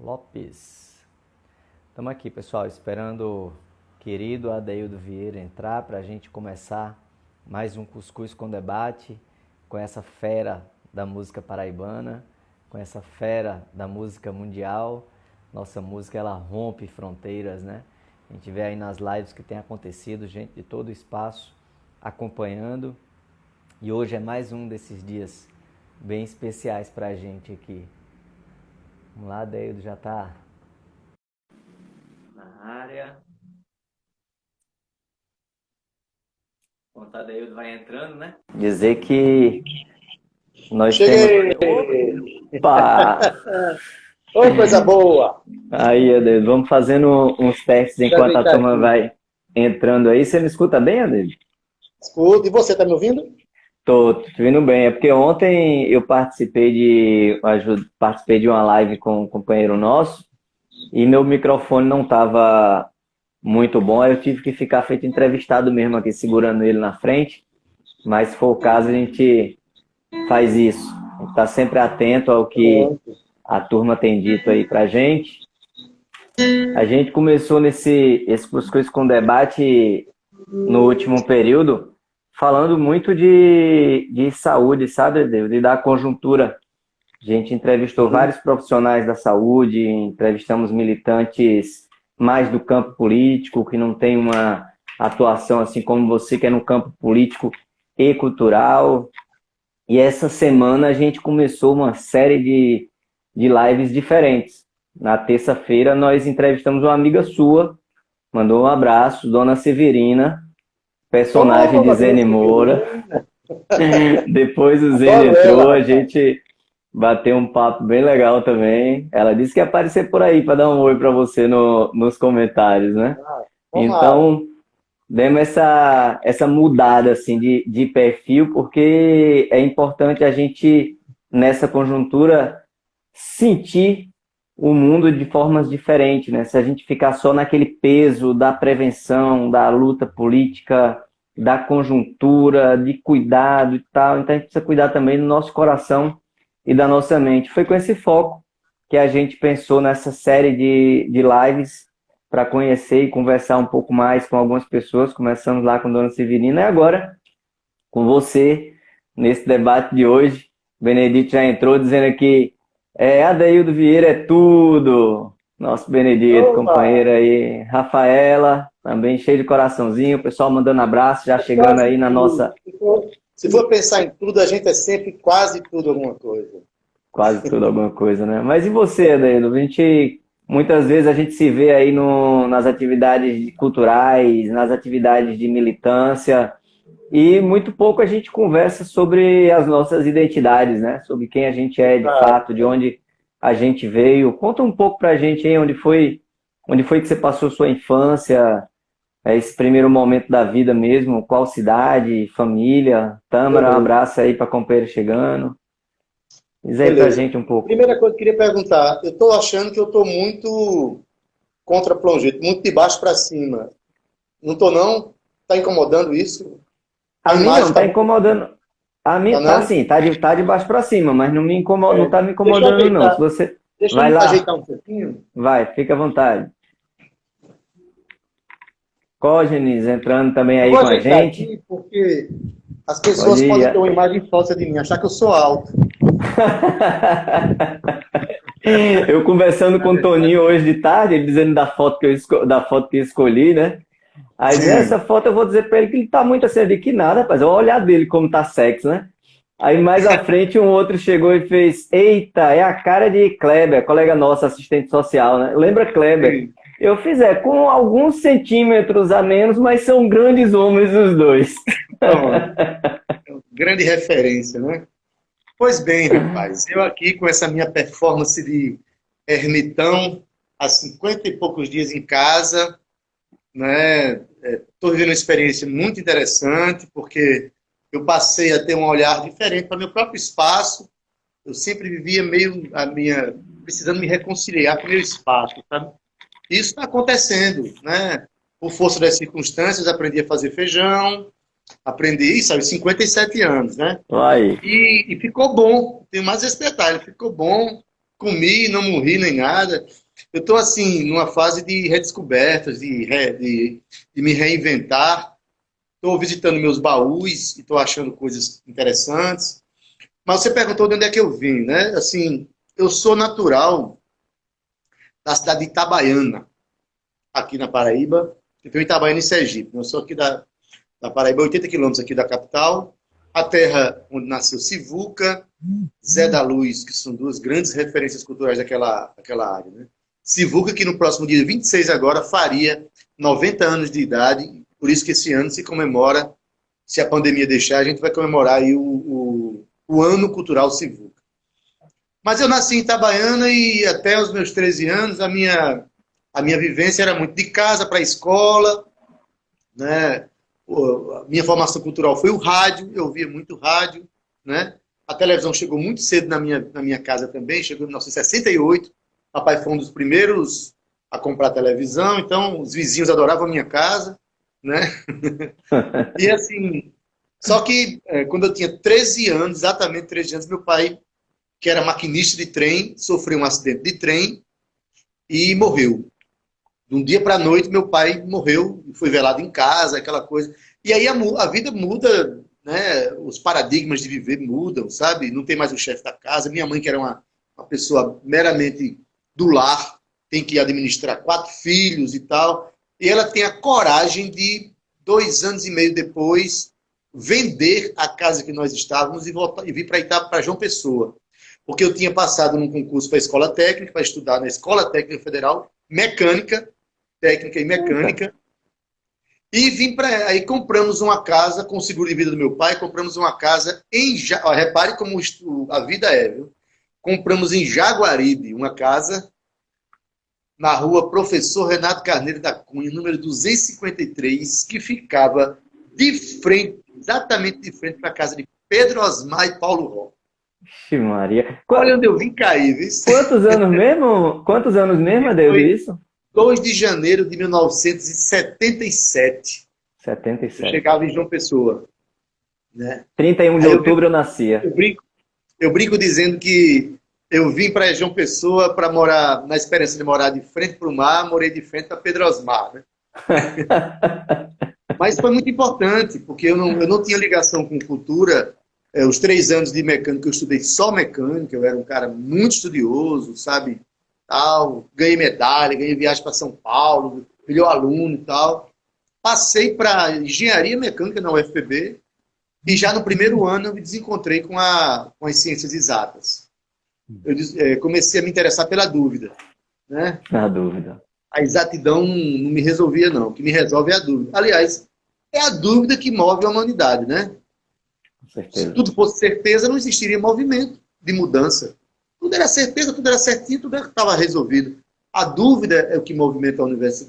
Lopes. Estamos aqui, pessoal, esperando o querido Adeildo Vieira entrar para a gente começar mais um Cuscuz com Debate com essa fera da música paraibana, com essa fera da música mundial. Nossa música, ela rompe fronteiras, né? A gente vê aí nas lives que tem acontecido, gente de todo o espaço acompanhando. E hoje é mais um desses dias bem especiais para a gente aqui. Vamos lá, Adeildo já está na área. Enquanto o Adeildo vai entrando, né? Dizer que nós Cheguei! temos... Opa! Oi, coisa boa! Aí, Adeildo, vamos fazendo uns testes enquanto a turma vai entrando aí. Você me escuta bem, Adeildo? Escuta, e você tá me ouvindo? Tô te ouvindo bem. É porque ontem eu participei de uma live com um companheiro nosso e meu microfone não estava muito bom. Aí eu tive que ficar feito entrevistado mesmo aqui, segurando ele na frente. Mas se for o caso, a gente faz isso. A gente está sempre atento ao que a turma tem dito aí pra gente. A gente começou esse Cuscuz com Debate no último período falando muito de saúde, sabe, Deus? E da conjuntura. A gente entrevistou vários profissionais da saúde, entrevistamos militantes mais do campo político, que não tem uma atuação assim como você, que é no campo político e cultural. E essa semana a gente começou uma série de lives diferentes. Na terça-feira nós entrevistamos uma amiga sua, mandou um abraço, Dona Severina, personagem de Zene Moura. Depois o Zene entrou, a gente bateu um papo bem legal também. Ela disse que ia aparecer por aí para dar um oi para você nos comentários, né? Então, demos essa mudada assim, de perfil, porque é importante a gente, nessa conjuntura, sentir o mundo de formas diferentes, né? Se a gente ficar só naquele peso da prevenção, da luta política, da conjuntura, de cuidado e tal, então a gente precisa cuidar também do nosso coração e da nossa mente. Foi com esse foco que a gente pensou nessa série de lives para conhecer e conversar um pouco mais com algumas pessoas. Começamos lá com a Dona Severina e agora com você, nesse debate de hoje. O Benedito já entrou dizendo aqui, Adeildo Vieira é tudo. Nosso Benedito, companheiro aí. Rafaela, também cheio de coraçãozinho. O pessoal mandando abraço, já chegando aí na nossa... Se for pensar em tudo, a gente é sempre quase tudo alguma coisa. Quase tudo alguma coisa, né? Mas e você, Adeildo? Muitas vezes a gente se vê aí nas atividades culturais, nas atividades de militância, e muito pouco a gente conversa sobre as nossas identidades, né? Sobre quem a gente é de fato, de onde a gente veio. Conta um pouco pra gente aí onde foi que você passou sua infância, esse primeiro momento da vida mesmo, qual cidade, família. Tâmara, um abraço aí pra companheiro chegando. Diz aí pra gente um pouco. Primeira coisa que eu queria perguntar, eu tô achando que eu tô muito contra plongito, muito de baixo para cima. Não tô não? Tá incomodando isso? A mim não tá incomodando. A mim tá assim, tá de baixo para cima, mas não me incomoda, não tá me incomodando não. Se você vai lá, ajeitar um pouquinho. Vai, fica à vontade. Cógenes entrando também aí com a gente. Aqui porque as pessoas podem ter uma imagem falsa de mim, achar que eu sou alto. Eu conversando com o Toninho hoje de tarde, ele dizendo da foto que eu escolhi, né? Aí nessa foto eu vou dizer pra ele que ele tá muito assim, de que nada, rapaz. Olha o olhar dele como tá sexy, né? Aí mais à frente um outro chegou e fez, eita, é a cara de Kleber, colega nosso, assistente social, né? Lembra Kleber? Sim. Eu fiz, com alguns centímetros a menos, mas são grandes homens os dois. Grande referência, né? Pois bem, rapaz, eu aqui com essa minha performance de ermitão, há 50 e poucos dias em casa, né? Estou vivendo uma experiência muito interessante, porque eu passei a ter um olhar diferente para o meu próprio espaço. Eu sempre vivia precisando me reconciliar com o meu espaço, sabe? Isso está acontecendo, né? Por força das circunstâncias, aprendi a fazer feijão, aprendi, sabe, 57 anos, né? Aí. E ficou bom, tem mais esse detalhe, ficou bom, comi, não morri nem nada. Eu estou, assim, numa fase de redescobertas, de me reinventar. Estou visitando meus baús e estou achando coisas interessantes. Mas você perguntou de onde é que eu vim, né? Assim, eu sou natural da cidade de Itabaiana, aqui na Paraíba. Eu tenho Itabaiana e Sergipe. Eu sou aqui da Paraíba, 80 quilômetros aqui da capital. A terra onde nasceu Sivuca, Zé da Luz, que são duas grandes referências culturais daquela área, né? Sivuca, que no próximo dia 26 agora faria 90 anos de idade, por isso que esse ano se comemora, se a pandemia deixar, a gente vai comemorar aí o Ano Cultural Sivuca. Mas eu nasci em Itabaiana e até os meus 13 anos a minha vivência era muito de casa para a escola, né? A minha formação cultural foi o rádio, eu ouvia muito rádio, né? A televisão chegou muito cedo na minha casa também, chegou em 1968. Papai foi um dos primeiros a comprar televisão, então os vizinhos adoravam a minha casa, né? E assim, só que quando eu tinha 13 anos, exatamente 13 anos, meu pai, que era maquinista de trem, sofreu um acidente de trem e morreu. De um dia para a noite, meu pai morreu, foi velado em casa, aquela coisa. E aí a vida muda, né? Os paradigmas de viver mudam, sabe? Não tem mais o chefe da casa. Minha mãe, que era uma pessoa meramente do lar, tem que administrar 4 filhos e tal. E ela tem a coragem de, 2 anos e meio depois, vender a casa que nós estávamos e vir para João Pessoa. Porque eu tinha passado num concurso para a escola técnica, para estudar na Escola Técnica Federal, mecânica, técnica e mecânica. E vim para aí, compramos uma casa com o seguro de vida do meu pai, compramos uma casa em repare como a vida é, viu? Compramos em Jaguaribe uma casa na rua Professor Renato Carneiro da Cunha, número 253, que ficava de frente, exatamente de frente para a casa de Pedro Osmar e Paulo Ró. Ixi, Maria. Olha onde eu vim cair, viu? Quantos anos mesmo? Quantos anos mesmo, Deus, isso? 2 de janeiro de 1977. 77. Eu chegava em João Pessoa. Né? 31 de outubro eu nascia. Eu brinco dizendo que eu vim para João Pessoa para morar, na esperança de morar de frente para o mar, morei de frente para Pedro Osmar. Né? Mas foi muito importante, porque eu não tinha ligação com cultura. Os 3 anos de mecânica, eu estudei só mecânica, eu era um cara muito estudioso, sabe? Tal, ganhei medalha, ganhei viagem para São Paulo, melhor aluno e tal. Passei para engenharia mecânica na UFPB e já no primeiro ano eu me desencontrei com as ciências exatas. Eu comecei a me interessar pela dúvida. Né? A dúvida. A exatidão não me resolvia, não. O que me resolve é a dúvida. Aliás, é a dúvida que move a humanidade, né? Com certeza. Se tudo fosse certeza, não existiria movimento de mudança. Tudo era certeza, tudo era certinho, tudo estava resolvido. A dúvida é o que movimenta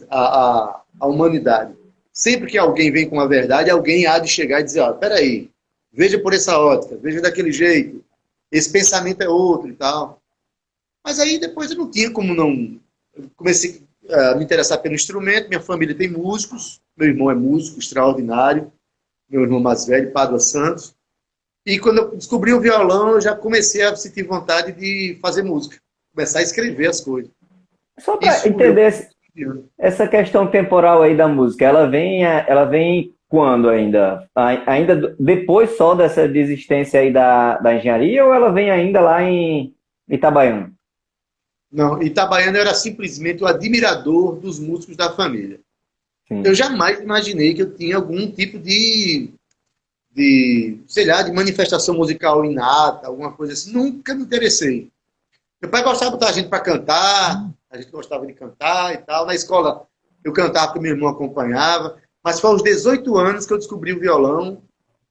a humanidade. Sempre que alguém vem com a verdade, alguém há de chegar e dizer, ó, peraí, veja por essa ótica, veja daquele jeito, esse pensamento é outro e tal. Mas aí depois eu não tinha como não... Eu comecei a me interessar pelo instrumento, minha família tem músicos, meu irmão é músico extraordinário, meu irmão mais velho, Pádua Santos. E quando eu descobri o violão, eu já comecei a sentir vontade de fazer música, começar a escrever as coisas. Só para entender essa questão temporal aí da música, ela vem quando ainda? Ainda depois só dessa desistência aí da engenharia ou ela vem ainda lá em Itabaiana? Não, Itabaiana era simplesmente o admirador dos músicos da família. Sim. Eu jamais imaginei que eu tinha algum tipo de sei lá, de manifestação musical inata, alguma coisa assim. Nunca me interessei. Meu pai gostava de botar a gente para cantar, a gente gostava de cantar e tal. Na escola eu cantava porque meu irmão acompanhava, mas foi aos 18 anos que eu descobri o violão,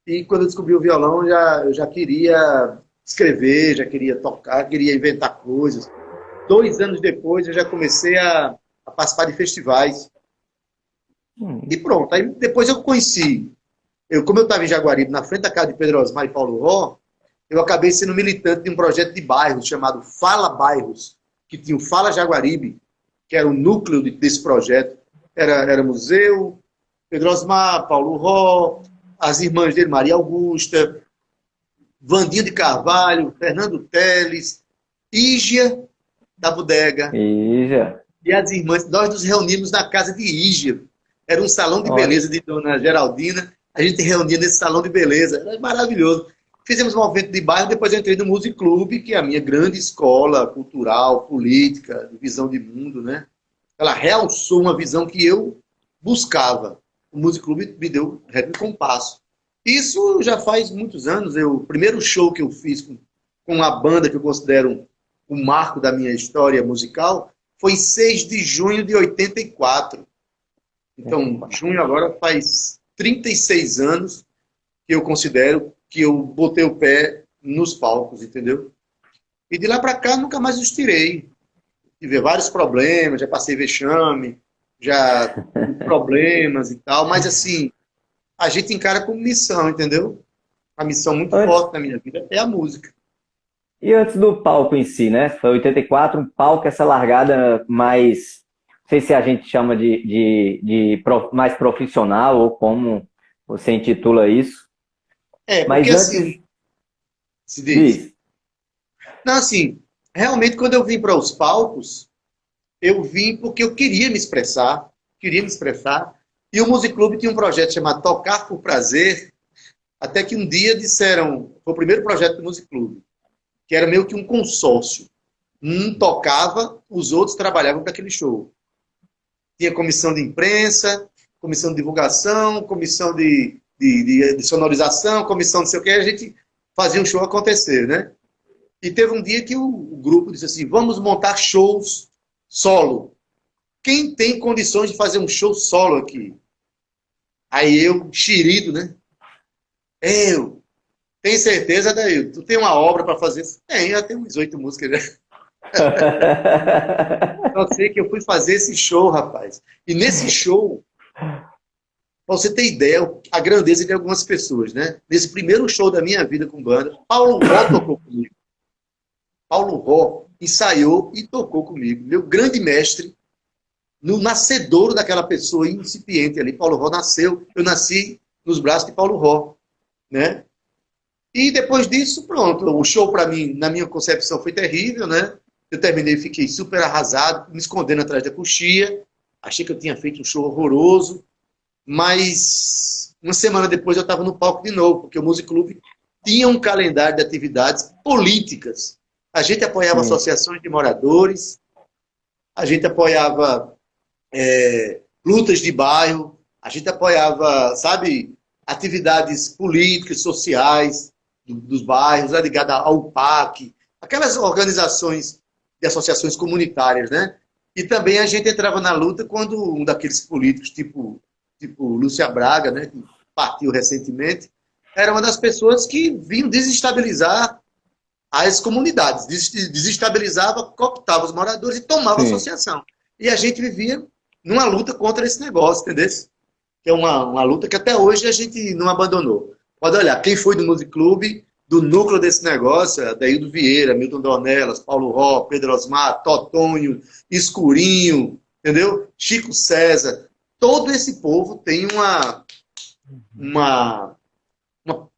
e quando eu descobri o violão eu já queria escrever, já queria tocar, queria inventar coisas. 2 anos depois eu já comecei a participar de festivais. E pronto, aí depois eu conheci. Como eu estava em Jaguaribe, na frente da casa de Pedro Osmar e Paulo Ró, eu acabei sendo militante de um projeto de bairros chamado Fala Bairros, que tinha o Fala Jaguaribe, que era o núcleo desse projeto. Era museu, Pedro Osmar, Paulo Ró, as irmãs dele, Maria Augusta, Vandinho de Carvalho, Fernando Teles, Ígia da bodega. Ija. E as irmãs, nós nos reunimos na casa de Ígia. Era um salão de Olha. beleza de Dona Geraldina. A gente reunia nesse salão de beleza. Era maravilhoso. Fizemos um evento de bairro, depois eu entrei no Music Club, que é a minha grande escola cultural, política, de visão de mundo, né? Ela realçou uma visão que eu buscava. O Music Club me deu ritmo e compasso. Isso já faz muitos anos. O primeiro show que eu fiz com a banda que eu considero o marco da minha história musical foi em 6 de junho de 84. Então, junho agora faz 36 anos que eu considero que eu botei o pé nos palcos, entendeu? E de lá para cá nunca mais os tirei. Tive vários problemas, já passei vexame, já tive problemas e tal, mas assim, a gente encara como missão, entendeu? A missão muito Antes, forte na minha vida é a música. e antes do palco em si, né? Foi 84, um palco, essa largada mais, não sei se a gente chama mais profissional ou como você intitula isso. É, porque Mas antes, assim, se diz. diz. Não, assim, realmente quando eu vim para os palcos, eu vim porque eu queria me expressar, e o Music Club tinha um projeto chamado Tocar por Prazer, até que um dia disseram, foi o primeiro projeto do Music Club, que era meio que um consórcio. Um tocava, os outros trabalhavam para aquele show. Tinha comissão de imprensa, comissão de divulgação, comissão de sonorização, comissão de sei o que, a gente fazia um show acontecer, né? E teve um dia que o grupo disse assim, vamos montar shows solo. Quem tem condições de fazer um show solo aqui? Aí eu, xerido, né? Eu, tem certeza, daí? Tu tem uma obra para fazer? Tem, já tem uns 8 músicas já. Eu sei que eu fui fazer esse show, rapaz. E nesse show, pra você ter ideia, a grandeza de algumas pessoas, né? Nesse primeiro show da minha vida com banda, Paulo Ró tocou comigo. Paulo Ró ensaiou e tocou comigo. Meu grande mestre, no nascedouro daquela pessoa incipiente ali. Paulo Ró nasceu, eu nasci nos braços de Paulo Ró, né? E depois disso, pronto, o show para mim, na minha concepção, foi terrível, né? Eu terminei, fiquei super arrasado, me escondendo atrás da coxia, achei que eu tinha feito um show horroroso, mas uma semana depois eu estava no palco de novo, porque o Music Club tinha um calendário de atividades políticas. A gente apoiava associações de moradores, a gente apoiava lutas de bairro, a gente apoiava, sabe, atividades políticas, sociais dos bairros, ligadas ao PAC, aquelas organizações de associações comunitárias, né? E também a gente entrava na luta quando um daqueles políticos, tipo Lúcia Braga, né, que partiu recentemente, era uma das pessoas que vinham desestabilizar as comunidades, desestabilizava, cooptava os moradores e tomava associação. E a gente vivia numa luta contra esse negócio, entendeu? Que é uma luta que até hoje a gente não abandonou. Pode olhar, quem foi do Music Club, do núcleo desse negócio, Adaildo Vieira, Milton Dornelas, Paulo Ró, Pedro Osmar, Totonho, Escurinho, entendeu? Chico César. Todo esse povo tem uma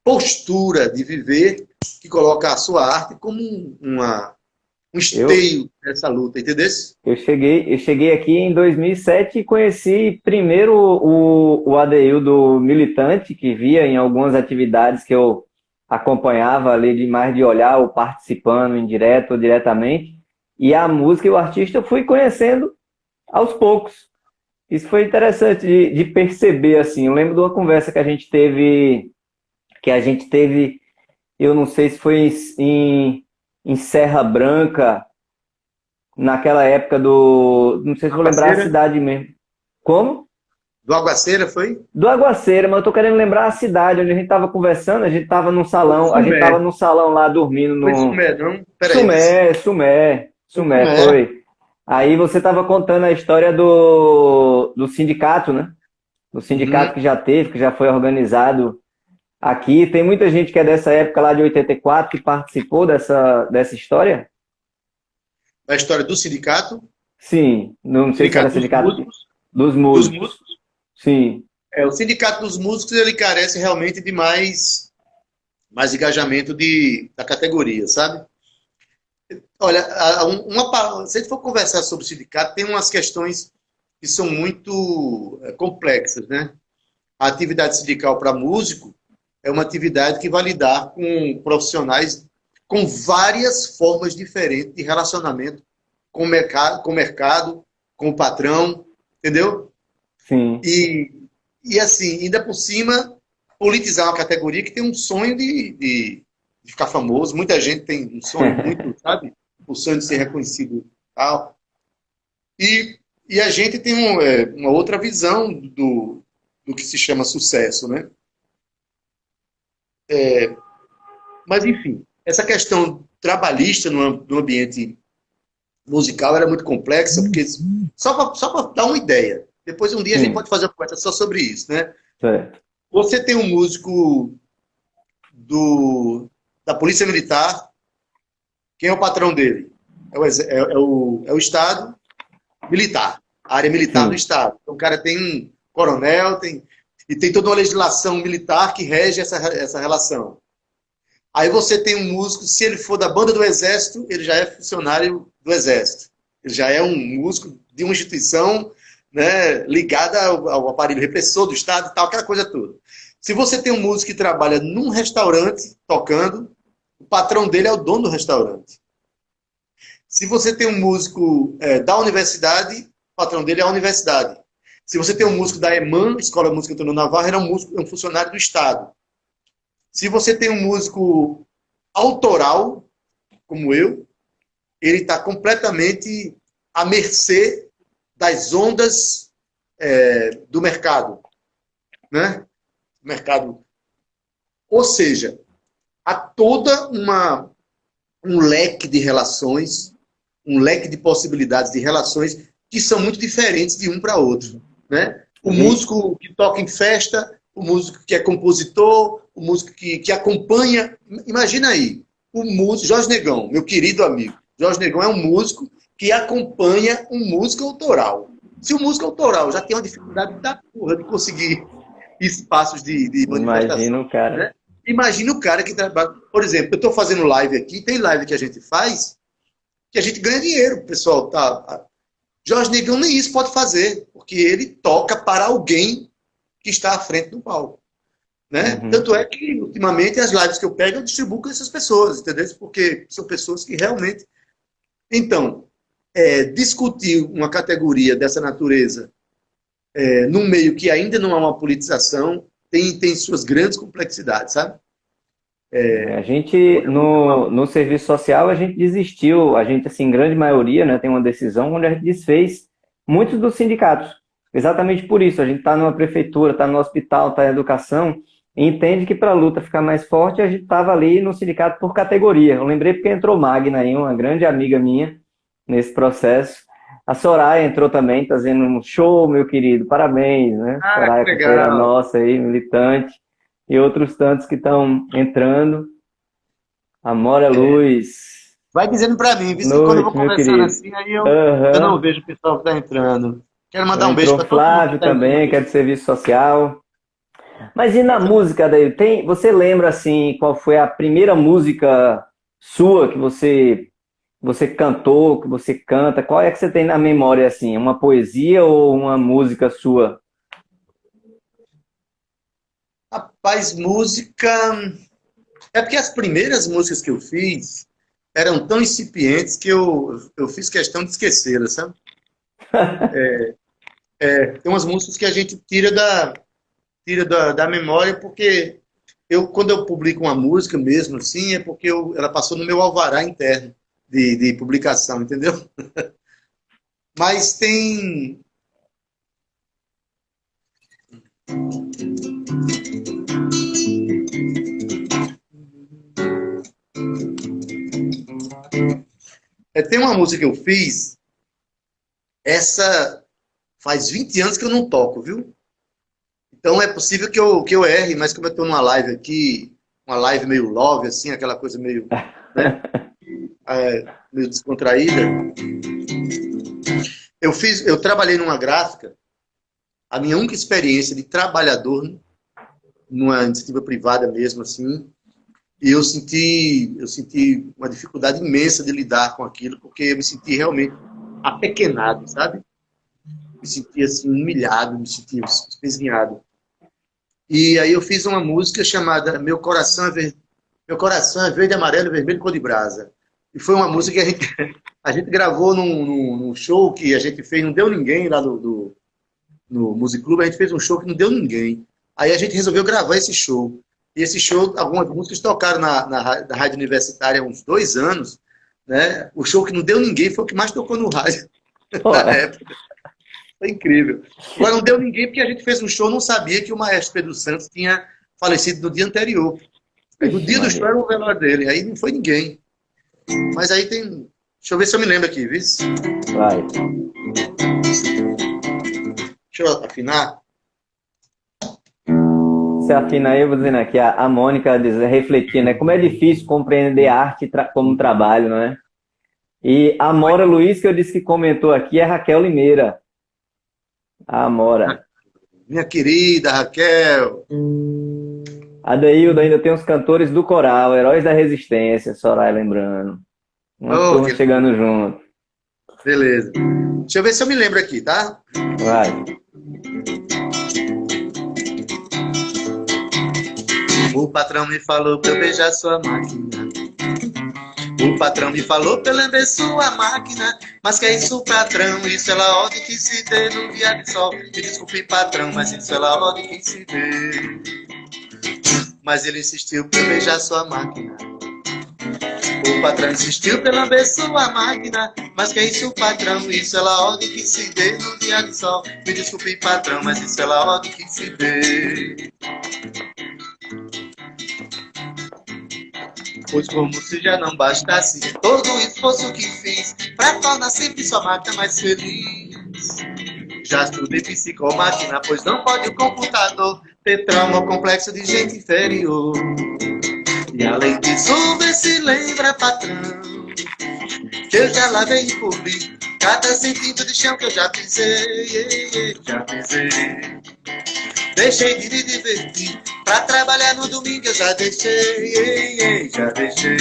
postura de viver que coloca a sua arte como um esteio nessa luta, entendeu? Eu cheguei aqui em 2007 e conheci primeiro o Adeildo militante, que via em algumas atividades que eu acompanhava ali, de mais de olhar ou participando indireto ou diretamente. E a música e o artista eu fui conhecendo aos poucos. Isso foi interessante de perceber, assim. Eu lembro de uma conversa que a gente teve, eu não sei se foi em Serra Branca, naquela época não sei se vou lembrar a cidade mesmo. Como? Do Aguaceira, foi? Do Aguaceira, mas eu tô querendo lembrar a cidade onde a gente tava conversando, a gente tava num salão, a gente tava num salão lá dormindo no... Foi Sumé, não? Peraí. Sumé, foi. Aí você tava contando a história do sindicato, né? Do sindicato que já teve, que já foi organizado aqui. Tem muita gente que é dessa época lá de 84 que participou dessa história? Da história do sindicato? Sim, não sei se era sindicato dos músicos. Dos músicos? Sim. O sindicato dos músicos, ele carece realmente de mais engajamento da categoria, sabe? Olha, se a gente for conversar sobre o sindicato, tem umas questões que são muito complexas, né? A atividade sindical para músico é uma atividade que vai lidar com profissionais com várias formas diferentes de relacionamento com o patrão, entendeu? Sim. E assim, ainda por cima, politizar uma categoria que tem um sonho de ficar famoso. Muita gente tem um sonho muito, sabe? O sonho de ser reconhecido e tal. E a gente tem uma outra visão do que se chama sucesso, né? Mas, enfim, essa questão trabalhista no ambiente musical era muito complexa, porque só para dar uma ideia, depois um dia a gente Sim. pode fazer uma conversa só sobre isso, né? Certo. Você tem um músico da Polícia Militar, quem é o patrão dele? É o Estado Militar, a área militar do Sim. Estado. Então, o cara tem um coronel, e tem toda uma legislação militar que rege essa relação. Aí você tem um músico, se ele for da banda do Exército, ele já é funcionário do Exército. Ele já é um músico de uma instituição, né, ligada ao aparelho repressor do Estado e tal, aquela coisa toda. Se você tem um músico que trabalha num restaurante tocando, o patrão dele é o dono do restaurante. Se você tem um músico da universidade, o patrão dele é a universidade. Se você tem um músico da EMAN, Escola de Música Antônio Navarro, ele é um funcionário do Estado. Se você tem um músico autoral, como eu, ele está completamente à mercê das ondas do mercado, né? Mercado. Ou seja, há toda um leque de relações, um leque de possibilidades de relações que são muito diferentes de um para outro, né? O músico que toca em festa, o músico que é compositor, o músico que acompanha. Imagina aí, o músico, Jorge Negão, meu querido amigo. Jorge Negão é um músico que acompanha um músico autoral. Se o músico autoral já tem uma dificuldade da porra de conseguir espaços de Imagina manifestação, o cara. né? Imagina o cara que trabalha. Por exemplo, eu estou fazendo live aqui, tem live que a gente faz que a gente ganha dinheiro, o pessoal tá. Jorge Negão nem isso pode fazer, porque ele toca para alguém que está à frente do palco. Né? Uhum. Tanto é que, ultimamente, as lives que eu pego, eu distribuo com essas pessoas, entendeu? Porque são pessoas que realmente... Então, discutir uma categoria dessa natureza num meio que ainda não há uma politização tem suas grandes complexidades, sabe? A gente, no serviço social, a gente desistiu, a gente, assim, grande maioria, né, tem uma decisão onde a gente desfez muitos dos sindicatos. Exatamente por isso, a gente está numa prefeitura, está no hospital, está em educação, e entende que para a luta ficar mais forte, a gente estava ali no sindicato por categoria. Eu lembrei porque entrou Magna aí, uma grande amiga minha, nesse processo. A Soraya entrou também, fazendo um show, meu querido, parabéns, né? Ah, que Soraya, companheira legal. nossa aí, militante, e outros tantos que estão entrando. Amora Luz, Vai dizendo para mim, boa visto que quando eu vou noite, meu conversando querido. assim, aí eu não Aham. vejo o pessoal que está entrando. Quero mandar um beijo Entrou para todo mundo que Flávio está entrando também, que é aí. de serviço social. Mas e na música daí? Você lembra assim qual foi a primeira música sua que você cantou, que você canta? Qual é que você tem na memória assim? Uma poesia ou uma música sua? Rapaz, música. É porque as primeiras músicas que eu fiz eram tão incipientes que eu fiz questão de esquecê-las, sabe? Tem umas músicas que a gente tira da memória porque quando eu publico uma música mesmo assim, é porque ela passou no meu alvará interno de publicação, entendeu? Mas tem uma música que eu fiz, essa faz 20 anos que eu não toco, viu? Então é possível que eu erre, mas como eu estou numa live aqui, uma live meio love, assim, aquela coisa meio, né, meio descontraída, eu trabalhei numa gráfica, a minha única experiência de trabalhador numa iniciativa privada mesmo, assim, E eu senti uma dificuldade imensa de lidar com aquilo, porque eu me senti realmente apequenado, sabe? Me senti assim, humilhado, me senti espezinhado. E aí eu fiz uma música chamada Meu Coração é Verde, Amarelo, Vermelho, Cor de Brasa. E foi uma música que a gente gravou num show que a gente fez, não deu ninguém lá no Music Club, a gente fez um show que não deu ninguém. Aí a gente resolveu gravar esse show. E esse show, algumas músicas tocaram na rádio universitária há uns 2 anos, né? O show que não deu ninguém foi o que mais tocou no rádio Pô, na época. Foi incrível. Agora não deu ninguém porque a gente fez um show, não sabia que o maestro Pedro Santos tinha falecido no dia anterior. Aí no dia do show era o velório dele, aí não foi ninguém. Mas aí tem... Deixa eu ver se eu me lembro aqui, viu? vai. Deixa eu afinar. Você afina aí, eu vou dizendo aqui, a Mônica diz, refletindo, né? Como é difícil compreender a arte como trabalho, não é? E a Amora Luiz, que eu disse que comentou aqui, é Raquel Limeira. A Amora. Minha querida Raquel. Adeildo, ainda tem os cantores do coral, Heróis da Resistência, Soraya lembrando. Uma Oh, turma chegando junto. Beleza. Deixa eu ver se eu me lembro aqui, tá? Vai. O patrão me falou pra eu beijar sua máquina. O patrão me falou pra eu lamber sua máquina. Mas que é isso, patrão? Isso é lá ordem que se dê no dia de sol. Me desculpe, patrão, mas isso é lá ordem que se dê. Mas ele insistiu pra eu beijar sua máquina. O patrão insistiu pra eu lamber sua máquina. Mas que é isso, patrão? Isso é lá ordem que se dê no dia de sol. Me desculpe, patrão, mas isso é lá ordem que se dê. Pois como se já não bastasse todo o esforço que fiz pra tornar sempre sua máquina mais feliz. Já estudei psicomáquina, pois não pode o computador ter trauma ou complexo de gente inferior. E além disso, vê se lembra, patrão, que eu já lavei e cobri cada centímetro de chão que eu já pisei, já pisei. Deixei de me divertir pra trabalhar no domingo, eu já deixei, já deixei.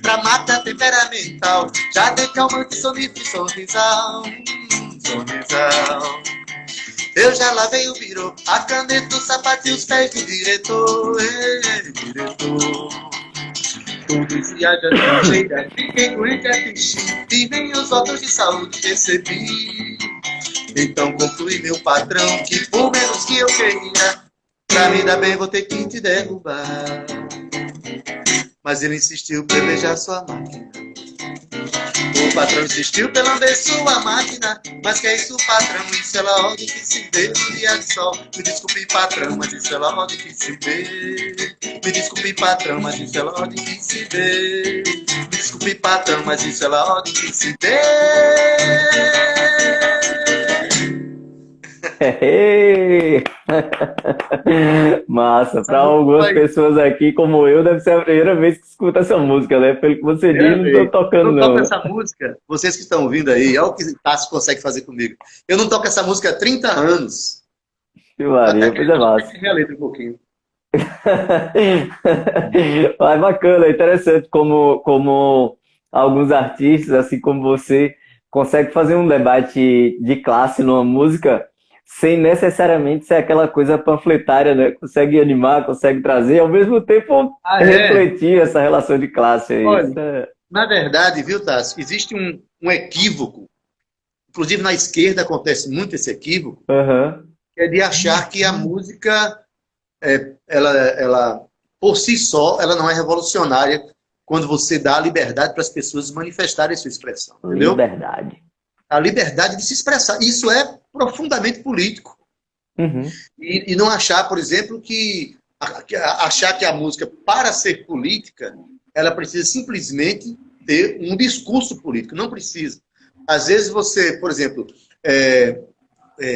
Pra matar temperamental, já dei calmante, sonífero, sorrisal, sorrisal. Eu já lavei o birô, a caneta, o sapato e os pés do diretor, diretor. Tudo isso já cheira, fiquei doente, e nem os votos de saúde recebi. Então conclui, meu patrão, que por menos que eu queira, pra me dar bem vou ter que te derrubar. Mas ele insistiu pra eu beijar sua máquina. O patrão insistiu pra lamber sua máquina. Mas que é isso, patrão? Isso é lá ordem que se dê no dia de sol. Me desculpe, patrão, mas isso é lá ordem que se dê. Me desculpe, patrão, mas isso é lá ordem que se dê. Me desculpe, patrão, mas isso é lá ordem que se dê. Massa, para algumas pessoas aqui como eu, deve ser a primeira vez que escuta essa música, né? Pelo que você diz, não estou tocando eu não não. toco essa música, vocês que estão ouvindo aí, olha o que Tassi consegue fazer comigo. Eu não toco essa música há 30 anos. Que Maria, coisa massa. Realenta um pouquinho. Mas bacana, é interessante como alguns artistas, assim como você, conseguem fazer um debate de classe numa música sem necessariamente ser aquela coisa panfletária, né? Consegue animar, consegue trazer, ao mesmo tempo refletir essa relação de classe aí. Olha, na verdade, viu, Tassi, existe um equívoco, inclusive na esquerda acontece muito esse equívoco, que é de achar que a música, ela por si só, ela não é revolucionária quando você dá a liberdade para as pessoas manifestarem sua expressão. Entendeu? Liberdade. A liberdade de se expressar. Isso é profundamente político. E não achar, por exemplo, achar que a música, para ser política, ela precisa simplesmente ter um discurso político. Não precisa. Às vezes você, por exemplo,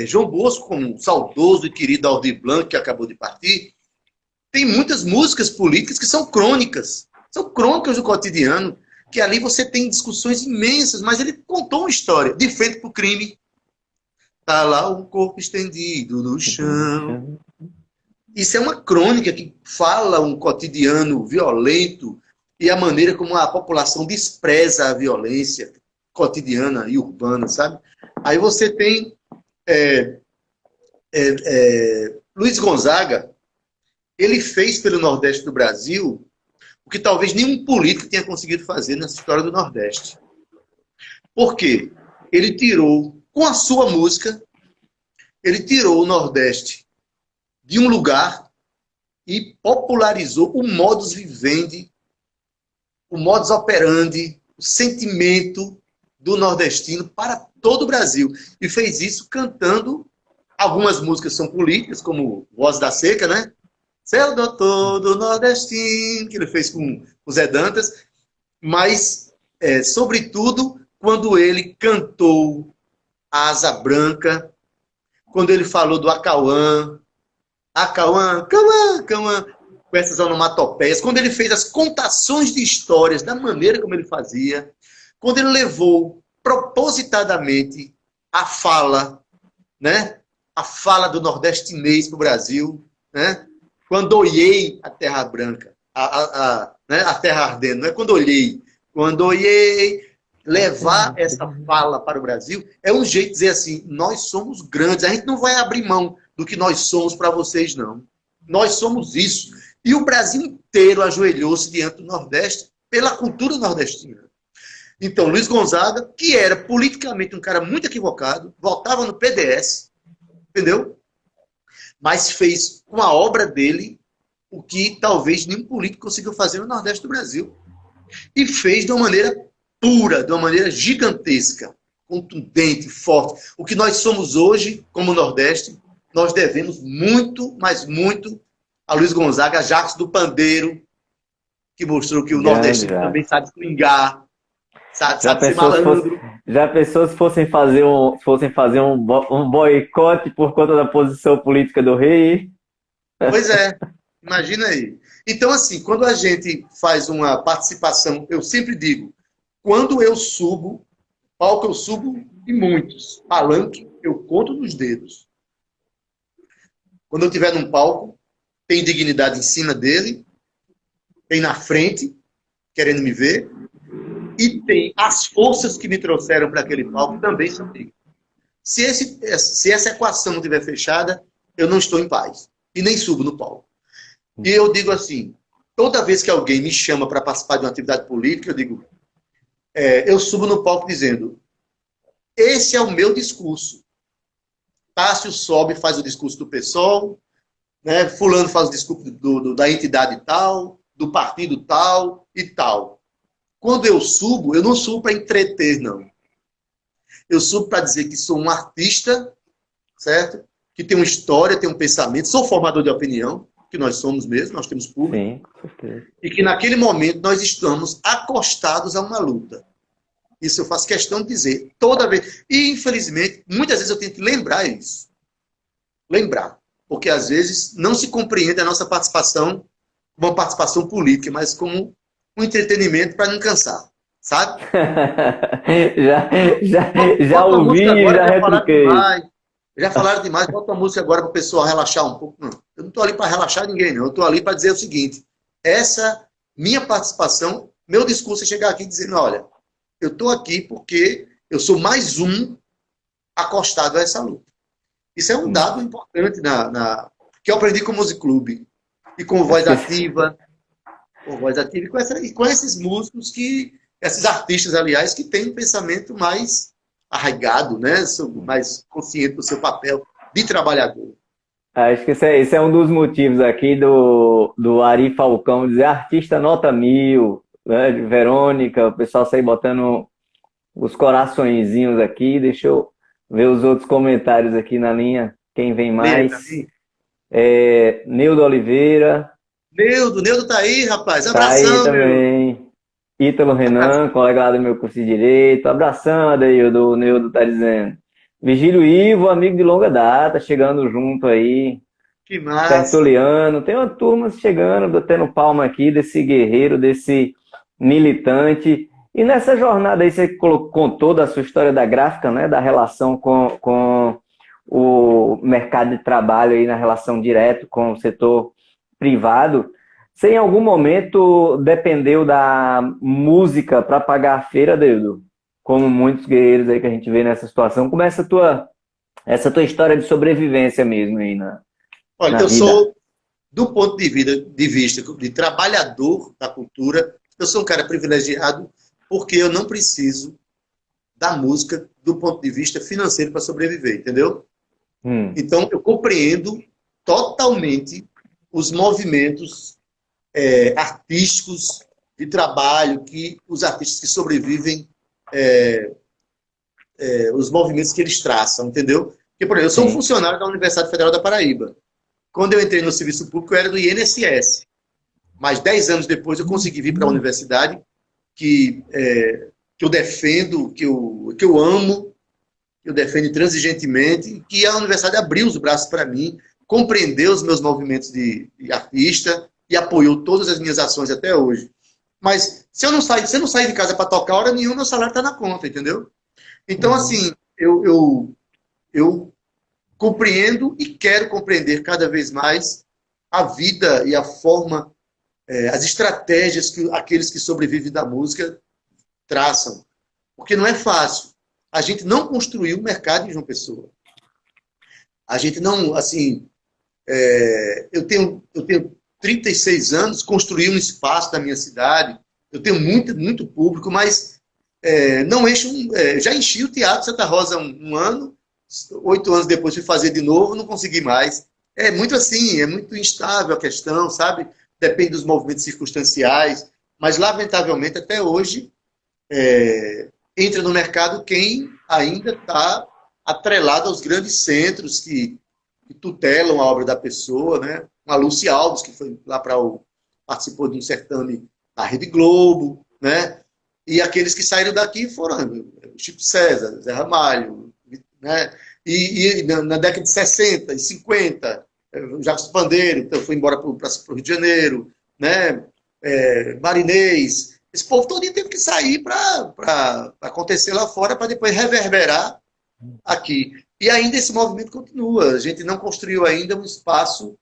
João Bosco, como um saudoso e querido Aldir Blanc, que acabou de partir, tem muitas músicas políticas que são crônicas. São crônicas do cotidiano, que ali você tem discussões imensas, mas ele contou uma história. De frente para o crime, tá lá um corpo estendido no chão. Isso é uma crônica que fala um cotidiano violento e a maneira como a população despreza a violência cotidiana e urbana, sabe? Aí você tem Luiz Gonzaga, ele fez pelo Nordeste do Brasil o que talvez nenhum político tenha conseguido fazer nessa história do Nordeste. Por quê? Ele tirou, com a sua música, ele tirou o Nordeste de um lugar e popularizou o modus vivendi, o modus operandi, o sentimento do nordestino para todo o Brasil. E fez isso cantando. Algumas músicas são políticas, como Voz da Seca, né? Seu doutor do nordestino, que ele fez com o Zé Dantas. Mas, sobretudo, quando ele cantou a Asa Branca, quando ele falou do Acauã, Acauã, Cauã, Cauã, com essas onomatopeias, quando ele fez as contações de histórias da maneira como ele fazia, quando ele levou propositadamente a fala, né? A fala do nordestinês para o Brasil, né? Quando olhei a Terra Branca, né? A Terra Ardendo, não é quando olhei, levar essa fala para o Brasil, é um jeito de dizer assim, nós somos grandes, a gente não vai abrir mão do que nós somos para vocês, não. Nós somos isso. E o Brasil inteiro ajoelhou-se diante do Nordeste pela cultura nordestina. Então, Luiz Gonzaga, que era politicamente um cara muito equivocado, votava no PDS, entendeu? Mas fez com a obra dele o que talvez nenhum político conseguiu fazer no Nordeste do Brasil. E fez de uma maneira pura, de uma maneira gigantesca, contundente, forte. O que nós somos hoje, como Nordeste, nós devemos muito, mas muito, a Luiz Gonzaga, a Jacques do Pandeiro, que mostrou que o Nordeste também sabe swingar, sabe ser malandro. Já pensou se fossem fazer um boicote por conta da posição política do rei? Pois é, imagina aí. Então, assim, quando a gente faz uma participação, eu sempre digo, quando eu subo, palco eu subo e muitos, palanque eu conto nos dedos. Quando eu estiver num palco, tem dignidade em cima dele, tem na frente, querendo me ver, e tem as forças que me trouxeram para aquele palco também são dignas. Se essa equação não estiver fechada, eu não estou em paz. E nem subo no palco. E eu digo assim, toda vez que alguém me chama para participar de uma atividade política, eu digo, eu subo no palco dizendo, esse é o meu discurso. Tássio sobe e faz o discurso do PSOL, né? Fulano faz o discurso da entidade tal, do partido tal e tal. Quando eu subo, eu não subo para entreter, não. Eu subo para dizer que sou um artista, certo? Que tem uma história, tem um pensamento, sou formador de opinião, que nós somos mesmo, nós temos público. Sim, com certeza. E que naquele momento nós estamos acostados a uma luta. Isso eu faço questão de dizer toda vez. E, infelizmente, muitas vezes eu tenho que lembrar isso. Lembrar. Porque, às vezes, não se compreende a nossa participação como uma participação política, mas como um entretenimento para não cansar. Sabe? já ouvi, já retruquei. Já falaram demais, bota uma música agora para o pessoal relaxar um pouco. Não, eu não estou ali para relaxar ninguém, não. Eu estou ali para dizer o seguinte, essa minha participação, meu discurso é chegar aqui dizendo, olha, eu estou aqui porque eu sou mais um acostado a essa luta. Isso é um dado importante que eu aprendi com o Music Club e com o Voz Ativa, e com esses músicos esses artistas, aliás, que têm um pensamento mais arraigado, né? Mais consciente do seu papel de trabalhador. Acho que esse é um dos motivos aqui do Ari Falcão dizer artista nota 1000, né? De Verônica, o pessoal sair botando os coraçõezinhos aqui. Deixa eu ver os outros comentários aqui na linha. Quem vem mais? Neudo Oliveira. Neudo tá aí, rapaz. Abração, tá aí também. Ítalo Renan, colega lá do meu curso de Direito. Abração, Adeildo, o Neudo tá dizendo. Vigílio Ivo, amigo de longa data, chegando junto aí. Que massa. Tertuliano. Tem uma turma chegando, batendo palma aqui, desse guerreiro, desse militante. E nessa jornada aí, você contou da sua história da gráfica, né? Da relação com o mercado de trabalho aí na relação direta com o setor privado, você em algum momento dependeu da música para pagar a feira, Deildo? Como muitos guerreiros aí que a gente vê nessa situação. Como é essa tua história de sobrevivência mesmo aí Olha, na eu vida? sou, do ponto de vista de trabalhador da cultura, eu sou um cara privilegiado porque eu não preciso da música do ponto de vista financeiro para sobreviver, entendeu? Hum, Então, eu compreendo totalmente os movimentos artísticos de trabalho que os artistas que sobrevivem, os movimentos que eles traçam, entendeu? Porque, por exemplo, eu sou um sim. funcionário da Universidade Federal da Paraíba. Quando eu entrei no serviço público, eu era do INSS. Mas 10 anos depois eu consegui vir para a universidade que eu defendo, que eu amo, que eu defendo intransigentemente, que a universidade abriu os braços para mim, compreendeu os meus movimentos de artista e apoiou todas as minhas ações até hoje. Mas se eu não sair de casa para tocar hora nenhuma, meu salário está na conta, entendeu? Então, Uhum. assim, eu compreendo e quero compreender cada vez mais a vida e a forma, as estratégias que aqueles que sobrevivem da música traçam. Porque não é fácil. A gente não construiu o mercado em João Pessoa. A gente não, assim, eu tenho 36 anos, construí um espaço da minha cidade, eu tenho muito público, mas não encho já enchi o Teatro Santa Rosa um ano, 8 anos depois fui fazer de novo, não consegui mais. É muito assim, é muito instável a questão, sabe? Depende dos movimentos circunstanciais, mas lamentavelmente até hoje entra no mercado quem ainda está atrelado aos grandes centros que tutelam a obra da pessoa, né? Uma Lucy Alves, que foi lá para participou de um certame na Rede Globo, né? E aqueles que saíram daqui foram Chico César, Zé Ramalho, né? E na década de 60 e 50, Jacques Pandeiro, então foi embora para o Rio de Janeiro, né? Marinês, esse povo todo teve que sair para acontecer lá fora, para depois reverberar aqui. E ainda esse movimento continua. A gente não construiu ainda um espaço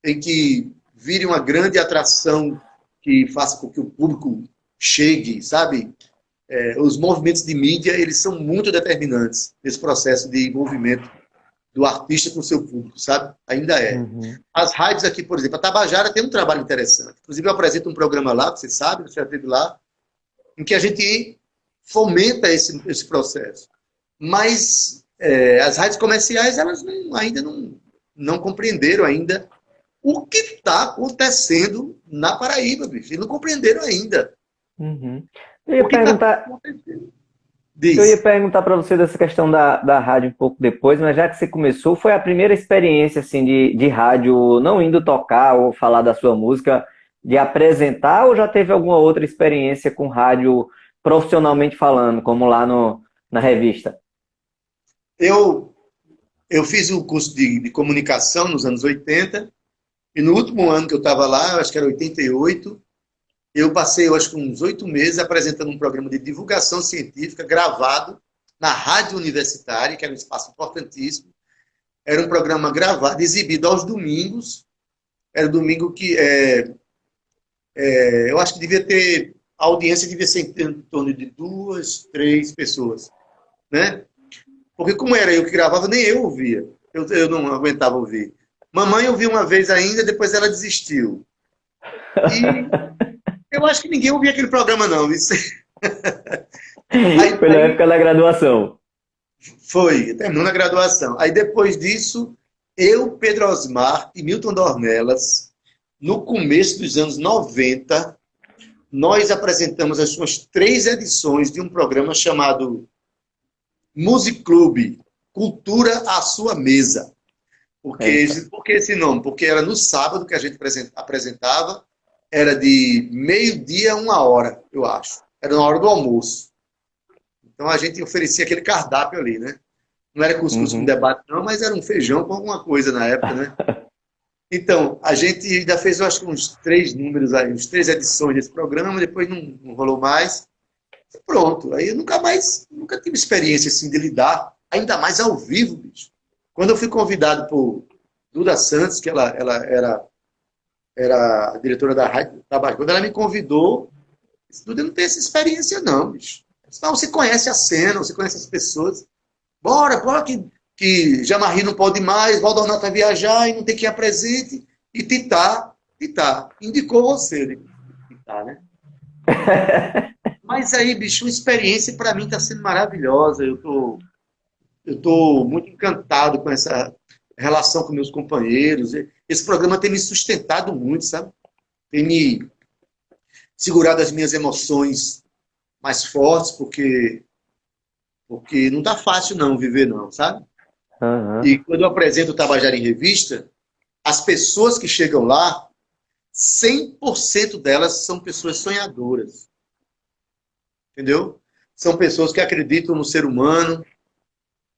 em que vire uma grande atração que faça com que o público chegue, sabe? Os movimentos de mídia, eles são muito determinantes nesse processo de envolvimento do artista com o seu público, sabe? Ainda é. Uhum. As rádios aqui, por exemplo, a Tabajara tem um trabalho interessante. Inclusive, eu apresento um programa lá, você sabe, você já esteve lá, em que a gente fomenta esse processo. Mas as rádios comerciais, elas ainda não compreenderam ainda o que está acontecendo na Paraíba, bicho. Eles não compreenderam ainda. Uhum. Eu O ia que está perguntar, acontecendo? eu ia Diz. perguntar para você dessa questão da rádio um pouco depois, mas já que você começou, foi a primeira experiência assim de rádio, não indo tocar ou falar da sua música, de apresentar, ou já teve alguma outra experiência com rádio profissionalmente falando, como lá na revista? Eu, eu fiz o curso de comunicação nos anos 80, e no último ano que eu estava lá, eu acho que era 88, eu passei, eu acho que uns 8 meses apresentando um programa de divulgação científica gravado na rádio universitária, que era um espaço importantíssimo. Era um programa gravado, exibido aos domingos. Era domingo que eu acho que devia ter, a audiência devia ser em torno de 2, 3 pessoas, né? Porque como era eu que gravava, nem eu ouvia. Eu não aguentava ouvir. Mamãe ouviu uma vez ainda, depois ela desistiu. E eu acho que ninguém ouvia aquele programa, não. Isso. Aí, Foi na aí época da graduação. foi, terminou na graduação. Aí depois disso, eu, Pedro Osmar e Milton Dornelas, no começo dos anos 90, nós apresentamos as suas 3 edições de um programa chamado Music Club, Cultura à Sua Mesa. Eita. Por que esse nome? Porque era no sábado que a gente apresentava, era de meio-dia a 1 hora, eu acho. Era na hora do almoço. Então a gente oferecia aquele cardápio ali, né? Não era cuscuz com Uhum. debate, não, mas era um feijão com alguma coisa na época, né? Então, a gente ainda fez, eu acho que uns 3 números aí, uns 3 edições desse programa, depois não rolou mais. E pronto. Aí eu nunca tive experiência assim de lidar, ainda mais ao vivo, bicho, Quando eu fui convidado por Duda Santos, que ela era a diretora da Rádio Tabajara, quando ela me convidou, eu disse, Duda, eu não tenho essa experiência não, bicho. Não, você conhece a cena, você conhece as pessoas. Bora que Jamarri não pode mais, Valdornato vai viajar e não tem quem apresente. E Titá, indicou você. Eu digo, Titá, né? Mas aí, bicho, uma experiência para mim está sendo maravilhosa. Eu tô muito encantado com essa relação com meus companheiros. Esse programa tem me sustentado muito, sabe? Tem me segurado as minhas emoções mais fortes, porque não tá fácil não viver não, sabe? Uhum. E quando eu apresento o Tabajara em Revista, as pessoas que chegam lá, 100% delas são pessoas sonhadoras. Entendeu? São pessoas que acreditam no ser humano,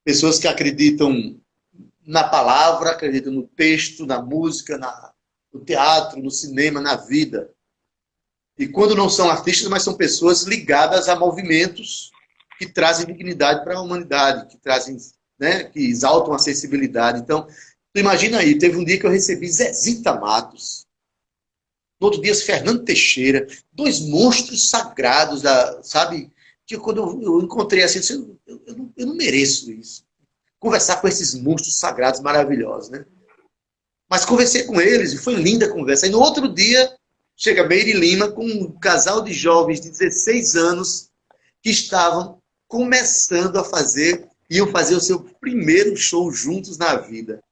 pessoas que acreditam na palavra, acreditam no texto, na música, no teatro, no cinema, na vida. E quando não são artistas, mas são pessoas ligadas a movimentos que trazem dignidade para a humanidade, que trazem, né, que exaltam a sensibilidade. Então, tu imagina aí, teve um dia que eu recebi Zezita Matos, no outro dia Fernando Teixeira, dois monstros sagrados, sabe? Que quando eu encontrei assim, eu não mereço isso. Conversar com esses monstros sagrados maravilhosos, né? Mas conversei com eles e foi linda a conversa. E no outro dia, chega Meire Lima com um casal de jovens de 16 anos que estavam começando a iam fazer o seu primeiro show juntos na vida.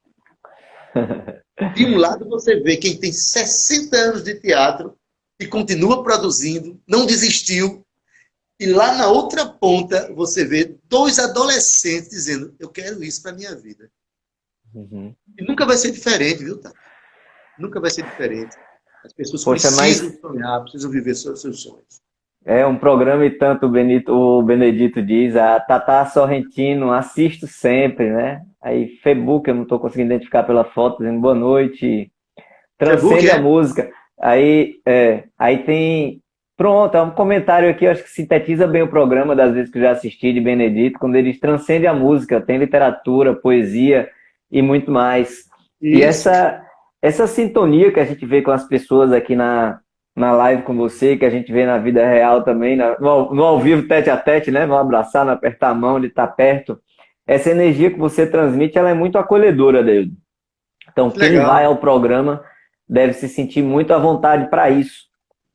De um lado você vê quem tem 60 anos de teatro e continua produzindo, não desistiu. E lá na outra ponta você vê dois adolescentes dizendo, eu quero isso para minha vida. Uhum. E nunca vai ser diferente, viu, tá? Nunca vai ser diferente. As pessoas Poxa, precisam mas sonhar, precisam viver seus sonhos. é um programa e tanto o Benedito diz, a Tatá Sorrentino, assisto sempre, né? Aí Facebook, eu não estou conseguindo identificar pela foto, dizendo boa noite, Facebook transcende a é? música. Aí tem, pronto, é um comentário aqui, eu acho que sintetiza bem o programa das vezes que eu já assisti de Benedito, quando ele transcende a música, tem literatura, poesia e muito mais. E Isso. essa sintonia que a gente vê com as pessoas aqui na live com você, que a gente vê na vida real também, no ao vivo, tete a tete, né? No abraçar, no apertar a mão, de estar perto. Essa energia que você transmite, ela é muito acolhedora, Deildo. Então, Que quem vai legal. ao programa deve se sentir muito à vontade para isso,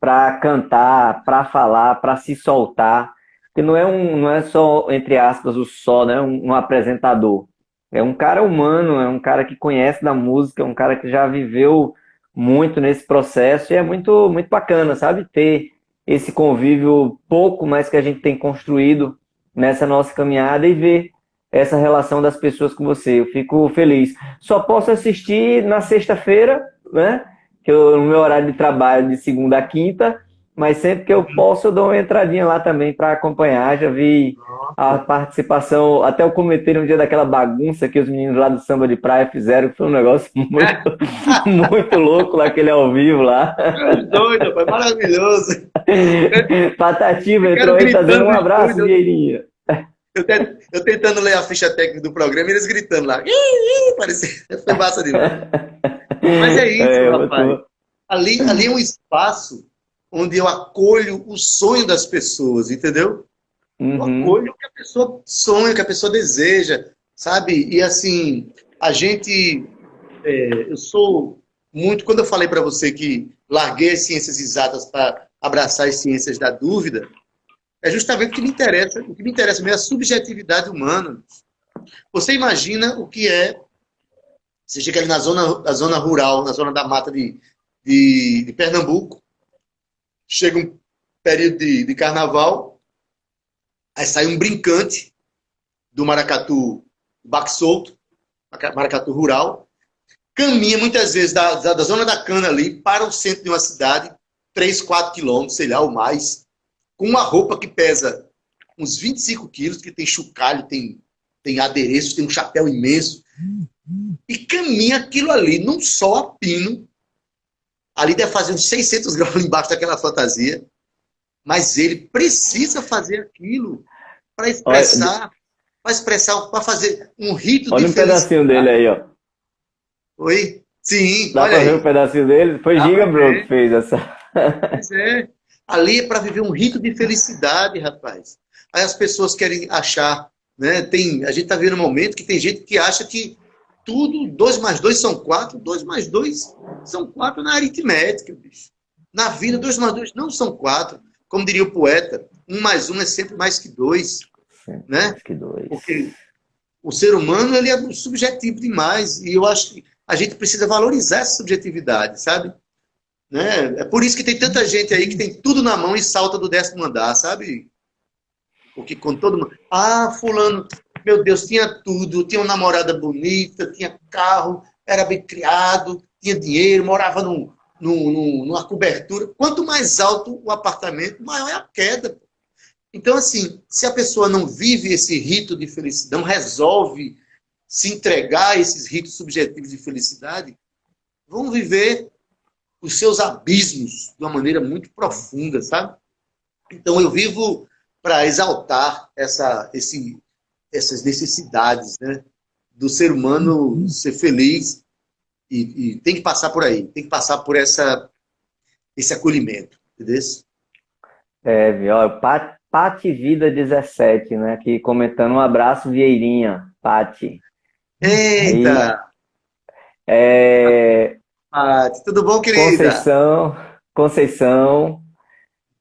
para cantar, para falar, para se soltar. Porque não é só, entre aspas, o só, né? Um apresentador. É um cara humano, é um cara que conhece da música, é um cara que já viveu muito nesse processo e é muito, muito bacana, sabe? Ter esse convívio pouco, mas que a gente tem construído nessa nossa caminhada e ver essa relação das pessoas com você. Eu fico feliz. Só posso assistir na sexta-feira, né? Que no meu horário de trabalho de segunda a quinta, mas sempre que eu posso eu dou uma entradinha lá também para acompanhar. Já vi a Nossa. participação, até eu comentei um dia daquela bagunça que os meninos lá do Samba de Praia fizeram, que foi um negócio muito, muito louco lá, aquele ao vivo lá. Doido, foi maravilhoso. Patativa Ficaram entrou aí, tá dando gritando um os abraço, dois. Vieirinha. Eu tentando ler a ficha técnica do programa e eles gritando lá. Ih, ih, parecia. Foi massa demais. Mas é isso, rapaz. Muito... Ali é um espaço onde eu acolho o sonho das pessoas, entendeu? Eu Uhum. acolho o que a pessoa sonha, o que a pessoa deseja, sabe? E assim, a gente. Eu sou muito. Quando eu falei para você que larguei as ciências exatas para abraçar as ciências da dúvida, é justamente o que me interessa. O que me interessa mesmo é a subjetividade humana. Você imagina o que é. Você chega ali na zona rural, na zona da mata de Pernambuco, chega um período de carnaval, aí sai um brincante do maracatu baque solto, maracatu rural, caminha muitas vezes da zona da cana ali para o centro de uma cidade, 3, 4 quilômetros, sei lá, ou mais, com uma roupa que pesa uns 25 quilos, que tem chocalho, tem adereços, tem um chapéu imenso, e caminha aquilo ali num sol a pino. Ali deve fazer uns 600 graus embaixo daquela fantasia, mas ele precisa fazer aquilo para Olha, expressar. para expressar, para fazer um rito Olha de um pedacinho dele felicidade. aí, ó. Oi? Sim, Dá olha pra ver um aí. pedacinho dele? Foi Dá Giga para Bro que ver. fez essa. Pois é. Ali é para viver um rito de felicidade, rapaz. Aí as pessoas querem achar, né? A gente está vivendo um momento que tem gente que acha que tudo, 2 mais 2 são 4, 2 mais 2 são 4 na aritmética, bicho. Na vida, 2 mais 2 não são 4. Como diria o poeta, um mais um é sempre mais que 2, né? Mais que dois. Porque o ser humano ele é subjetivo demais e eu acho que a gente precisa valorizar essa subjetividade, sabe? Né? É por isso que tem tanta gente aí que tem tudo na mão e salta do 10º andar, sabe? Porque com todo mundo. Ah, fulano, meu Deus, tinha tudo, tinha uma namorada bonita, tinha carro, era bem criado, tinha dinheiro, morava numa cobertura. Quanto mais alto o apartamento, maior é a queda. Então, assim, se a pessoa não vive esse rito de felicidade, não resolve se entregar a esses ritos subjetivos de felicidade, vão viver os seus abismos de uma maneira muito profunda, sabe? Então eu vivo para exaltar essas necessidades, né, do ser humano ser feliz e tem que passar por aí, tem que passar por esse acolhimento, entendeu? É, viu? Ó, Pati Vida 17, né? Aqui comentando um abraço, Vieirinha, Pati. Eita, Aí, é, tudo bom, querida? Conceição,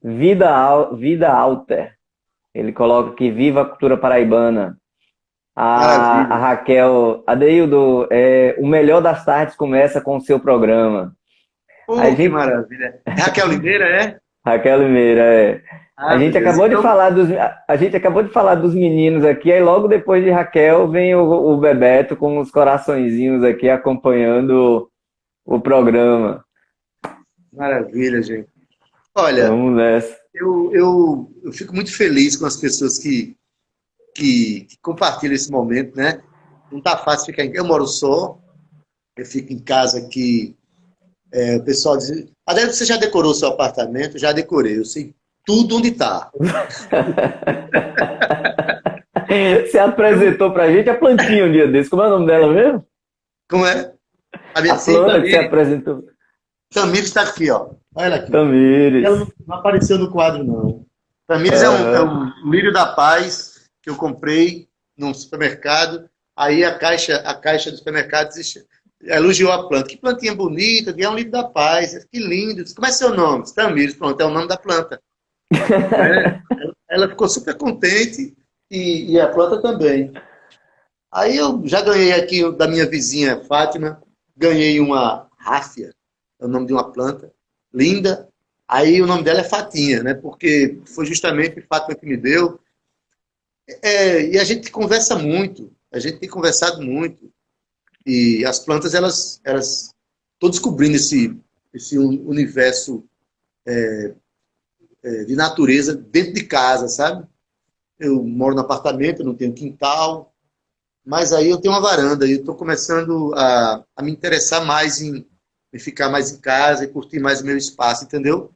Vida Alter. Ele coloca aqui, viva a cultura paraibana. A Maravilha. Raquel, Adeildo, o melhor das tardes começa com o seu programa. A Que gente, maravilha. Raquel Oliveira, é? Raquel Limeira, A Ah, meu gente Deus. acabou de Então, falar a gente acabou de falar dos meninos aqui, aí logo depois de Raquel vem o Bebeto com os coraçõezinhos aqui acompanhando o programa. maravilha, gente. Olha, Vamos nessa. eu fico muito feliz com as pessoas que compartilham esse momento, né? Não tá fácil ficar em casa. Eu moro só, eu fico em casa aqui. O pessoal diz: Adélio, você já decorou seu apartamento? Já decorei, eu sei tudo onde está. Você apresentou pra gente a plantinha um dia desse. Como é o nome dela mesmo? Como é? A A minha sim, planta que você Tamires. apresentou. Tamires está aqui, ó. Olha ela aqui. Tamires. Ela não apareceu no quadro, não. Tamires é Aham. um lírio da paz que eu comprei num supermercado. Aí a caixa do supermercado elogiou a planta. Que plantinha bonita, é um lírio da paz. Que lindo. Como é seu nome? Tamires, pronto, é o nome da planta. Né? Ela ficou super contente e a planta também. Aí eu já ganhei aqui da minha vizinha Fátima, ganhei uma ráfia, é o nome de uma planta, linda. Aí o nome dela é Fatinha, né? Porque foi justamente Fátima que me deu. E a gente conversa muito, a gente tem conversado muito. E as plantas, elas estão descobrindo esse universo de natureza dentro de casa, sabe? Eu moro no apartamento, eu não tenho quintal, mas aí eu tenho uma varanda e eu estou começando a me interessar mais em ficar mais em casa e curtir mais o meu espaço, entendeu?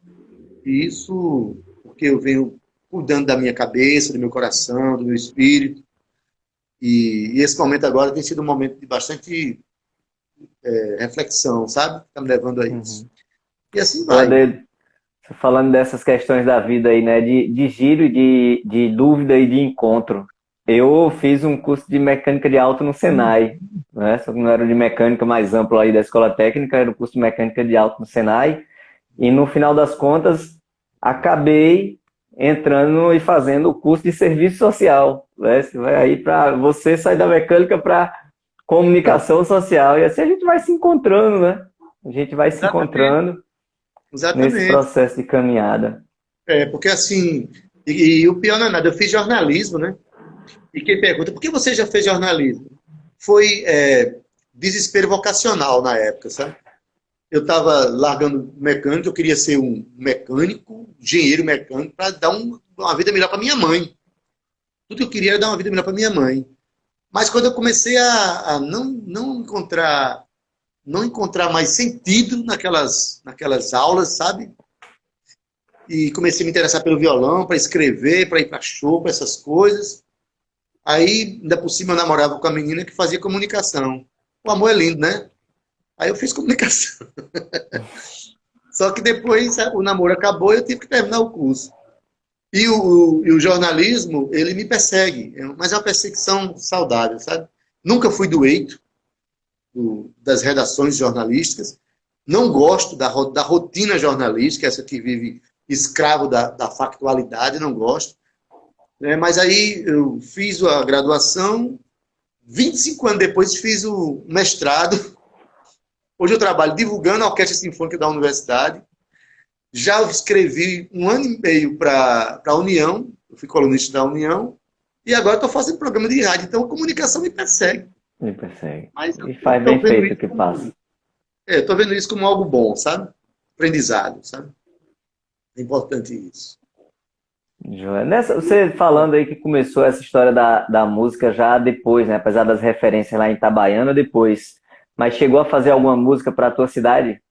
E isso porque eu venho cuidando da minha cabeça, do meu coração, do meu espírito. E esse momento agora tem sido um momento de bastante reflexão, sabe? Está me levando a isso. Uhum. E assim Ô, vai. Ade, falando dessas questões da vida aí, né? De giro, de dúvida e de encontro. Eu fiz um curso de mecânica de auto no Senai, né? Só que não era de mecânica mais amplo aí da escola técnica, era o curso de mecânica de auto no Senai. E no final das contas, acabei entrando e fazendo o curso de serviço social, né? Você vai aí para você sair da mecânica para comunicação social. E assim a gente vai se encontrando, né? A gente vai se Exatamente. encontrando nesse Exatamente. processo de caminhada. Porque assim, e o pior não é nada, eu fiz jornalismo, né? E quem pergunta, por que você já fez jornalismo? Foi desespero vocacional na época, sabe? Eu estava largando mecânico, eu queria ser um mecânico, engenheiro mecânico, para dar uma vida melhor para minha mãe. Tudo que eu queria era dar uma vida melhor para minha mãe. Mas quando eu comecei a não encontrar mais sentido naquelas aulas, sabe? E comecei a me interessar pelo violão, para escrever, para ir para show, para essas coisas. Aí, ainda por cima, eu namorava com a menina que fazia comunicação. O amor é lindo, né? Aí eu fiz comunicação. Só que depois o namoro acabou e eu tive que terminar o curso. E o jornalismo, ele me persegue, mas é uma perseguição saudável, sabe? Nunca fui do eito das redações jornalísticas, não gosto da rotina jornalística, essa que vive escravo da factualidade, não gosto. Mas aí eu fiz a graduação, 25 anos depois fiz o mestrado. Hoje eu trabalho divulgando a Orquestra Sinfônica da Universidade. Já escrevi 1 ano e meio para a União, eu fui colunista da União, e agora estou fazendo programa de rádio. Então a comunicação me persegue. Me persegue. Mas E faz bem feito o que passa. Estou vendo isso como algo bom, sabe? Aprendizado, sabe? É importante isso. Joia. Você falando aí que começou essa história da música já depois, né? Apesar das referências lá em Itabaiana, depois. Mas chegou a fazer alguma música para a tua cidade?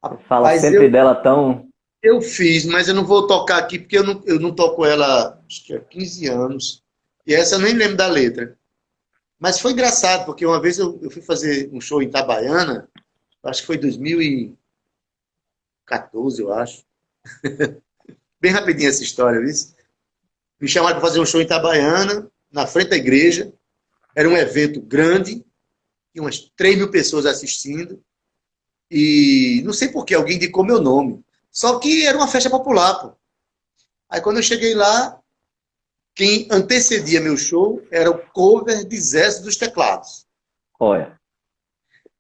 Você fala Rapaz, sempre dela tão... eu fiz, mas eu não vou tocar aqui porque eu não toco ela acho que há 15 anos. E essa eu nem lembro da letra. Mas foi engraçado, porque uma vez eu fui fazer um show em Itabaiana, acho que foi 2014, eu acho. Bem rapidinho essa história, viu? Me chamaram para fazer um show em Itabaiana, na frente da igreja. Era um evento grande, tinha umas 3.000 pessoas assistindo. E não sei por que alguém indicou meu nome. Só que era uma festa popular, pô. Aí quando eu cheguei lá, quem antecedia meu show era o cover de Zé dos Teclados. Olha.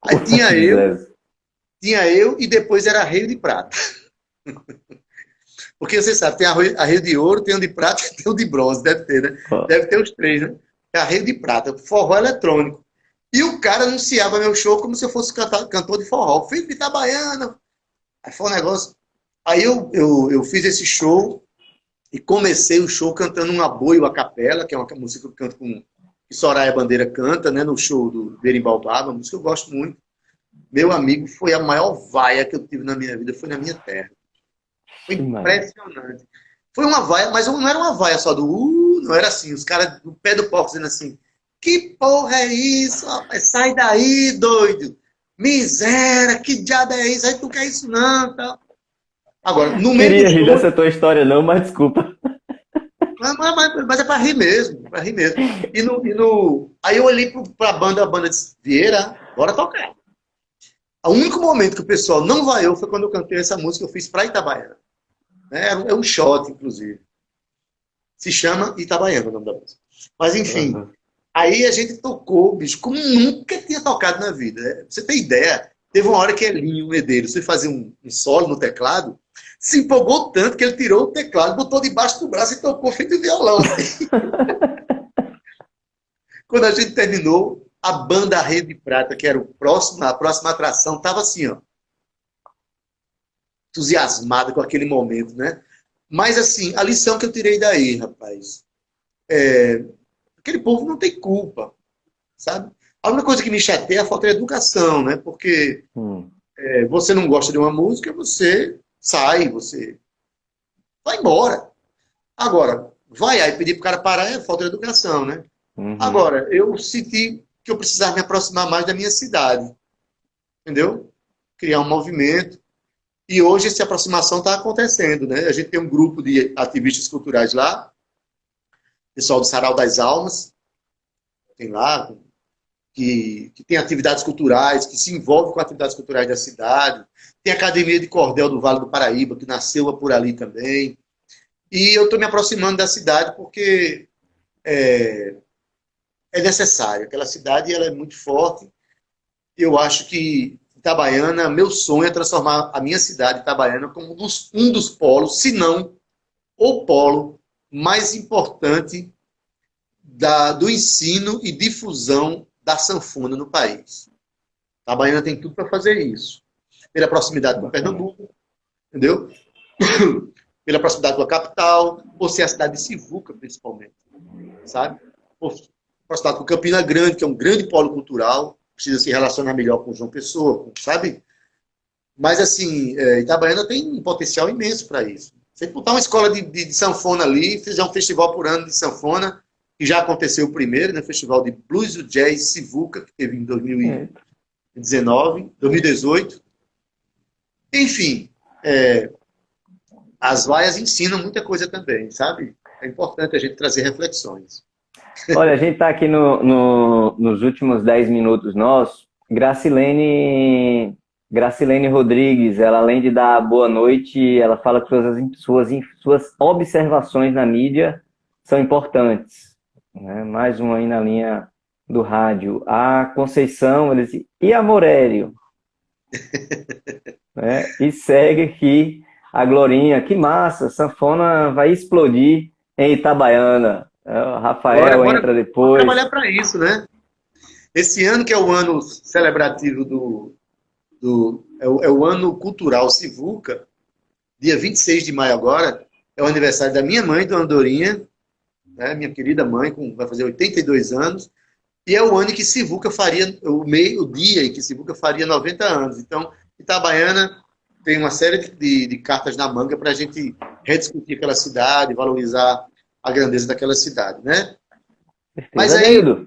Aí tinha eu e depois era Rei de Prata. Porque você sabe, tem a Rei de Ouro, tem o de Prata e tem o de Bronze, deve ter, né? Deve ter os 3, né? É a Rei de Prata, forró eletrônico. E o cara anunciava meu show como se eu fosse cantor de forró. Filho de Itabaiana. Aí foi um negócio. Aí eu fiz esse show e comecei o show cantando um aboio a capela, que é uma música que eu canto que Soraya Bandeira canta, né, no show do Berimbau Baba, uma música que eu gosto muito. Meu amigo, foi a maior vaia que eu tive na minha vida, foi na minha terra. Foi impressionante. Foi uma vaia, mas não era uma vaia só não era assim, os caras do pé do palco dizendo assim, que porra é isso, rapaz? Sai daí, doido! Miséria, que diabo é isso? Aí tu quer isso não, tá? Agora, no meio Queria do rir show... dessa tua história não, mas desculpa. Mas é pra rir mesmo, pra rir mesmo. Aí eu olhei pra banda, a banda disse, Vieira, bora tocar. O único momento que o pessoal não vaiou foi quando eu cantei essa música que eu fiz pra Itabaiana. É um shot, inclusive. Se chama Itabaiana o nome da música. Mas enfim, aí a gente tocou, bicho, como nunca tinha tocado na vida. Pra você ter ideia, teve uma hora que Elinho, o Medeiros, foi fazer um solo no teclado, se empolgou tanto que ele tirou o teclado, botou debaixo do braço e tocou feito violão. Assim. Quando a gente terminou, a banda Rede de Prata, que era a próxima atração, estava assim, ó, entusiasmada com aquele momento, né? Mas assim, a lição que eu tirei daí, rapaz, aquele povo não tem culpa, sabe? A única coisa que me chateia é a falta de educação, né? Porque você não gosta de uma música, você sai, você vai embora. Agora, vai aí pedir pro cara parar é falta de educação, né? Agora, eu senti que eu precisava me aproximar mais da minha cidade, entendeu? Criar um movimento. E hoje essa aproximação está acontecendo, né? A gente tem um grupo de ativistas culturais lá, pessoal do Sarau das Almas, tem lá, que tem atividades culturais, que se envolve com atividades culturais da cidade. Tem a Academia de Cordel do Vale do Paraíba, que nasceu por ali também. E eu estou me aproximando da cidade porque é necessário. Aquela cidade ela é muito forte. Eu acho que Itabaiana, meu sonho é transformar a minha cidade, Itabaiana, como um dos polos, se não o polo mais importante do ensino e difusão da sanfona no país. Itabaiana tem tudo para fazer isso. Pela proximidade com Pernambuco, entendeu? Pela proximidade com a capital, por ser a cidade de Sivuca, principalmente, sabe? Por proximidade com Campina Grande, que é um grande polo cultural, precisa se relacionar melhor com João Pessoa, sabe? Mas, assim, Itabaiana tem um potencial imenso para isso. Se botar uma escola de sanfona ali, fizer um festival por ano de sanfona, que já aconteceu o primeiro, né? Festival de Blues e Jazz Sivuca, que teve em 2019, 2018. Enfim, as vaias ensinam muita coisa também, sabe? É importante a gente trazer reflexões. Olha, a gente está aqui nos últimos 10 minutos nossos. Gracilene Rodrigues, ela além de dar boa noite, ela fala que suas observações na mídia são importantes. Né? Mais uma aí na linha do rádio. A Conceição, e a Morério? Né? E segue aqui a Glorinha, que massa, sanfona vai explodir em Itabaiana. O Rafael entra depois. Vamos trabalhar para isso, né? Esse ano que é o ano celebrativo é o ano cultural Sivuca, dia 26 de maio agora, é o aniversário da minha mãe, Dona Dorinha, né, minha querida mãe, vai fazer 82 anos, e é o ano em que Sivuca faria, o dia em que Sivuca faria 90 anos. Então, Itabaiana tem uma série de cartas na manga para a gente rediscutir aquela cidade, valorizar a grandeza daquela cidade, né? Mas aí, eu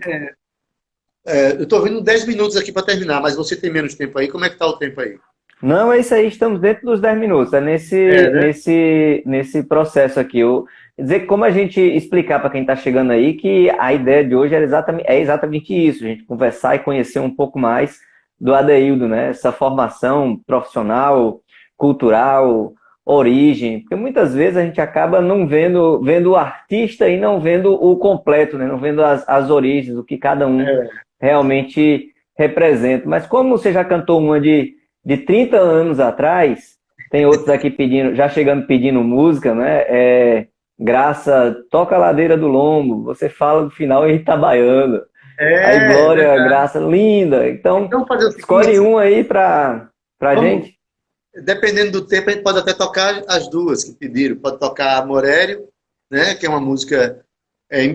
estou vendo 10 minutos aqui para terminar, mas você tem menos tempo aí. Como é que está o tempo aí? Não, é isso aí, estamos dentro dos 10 minutos. É nesse processo aqui. Dizer que como a gente explicar para quem está chegando aí que a ideia de hoje é exatamente isso, a gente conversar e conhecer um pouco mais do Adeildo, né? Essa formação profissional, cultural, origem, porque muitas vezes a gente acaba não vendo o artista e não vendo o completo, né? Não vendo as origens, o que cada um realmente representa. Mas como você já cantou uma de 30 anos atrás, tem outros aqui já chegando pedindo música, né? Graça, toca a Ladeira do Lombo, você fala do final em Itabaiana. Aí Glória, Graça, linda. Então escolhe um aí pra gente. Dependendo do tempo, a gente pode até tocar as duas que pediram. Pode tocar Morério, né, que é uma música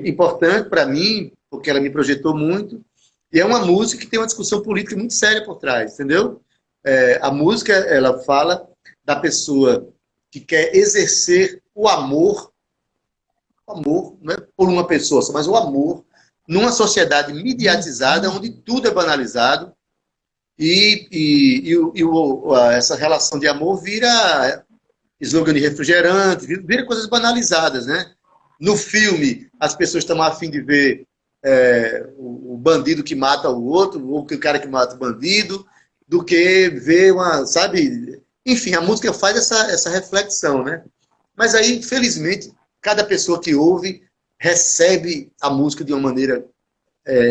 importante para mim, porque ela me projetou muito. E é uma música que tem uma discussão política muito séria por trás, entendeu? A música, ela fala da pessoa que quer exercer o amor não é por uma pessoa só, mas o amor numa sociedade mediatizada, onde tudo é banalizado, essa relação de amor vira slogan de refrigerante, vira coisas banalizadas, né? No filme, as pessoas estão a fim de ver o bandido que mata o outro, ou o cara que mata o bandido, do que ver sabe? Enfim, a música faz essa reflexão, né? Mas aí, infelizmente, cada pessoa que ouve recebe a música de uma maneira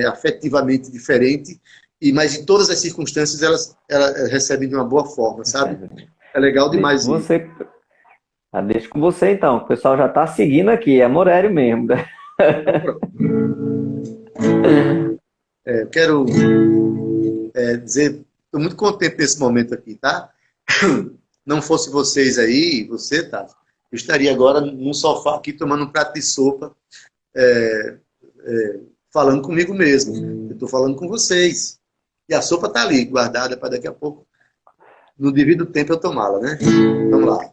afetivamente diferente, mas em todas as circunstâncias elas recebem de uma boa forma, sabe? É legal demais isso. Deixa com você então, o pessoal já está seguindo aqui, é Morério mesmo. Eu quero dizer, estou muito contente nesse momento aqui, tá? Não fosse vocês aí, você, tá? Eu estaria agora num sofá aqui tomando um prato de sopa, falando comigo mesmo. Eu estou falando com vocês. E a sopa está ali, guardada para daqui a pouco, no devido tempo, eu tomá-la, né? Vamos lá.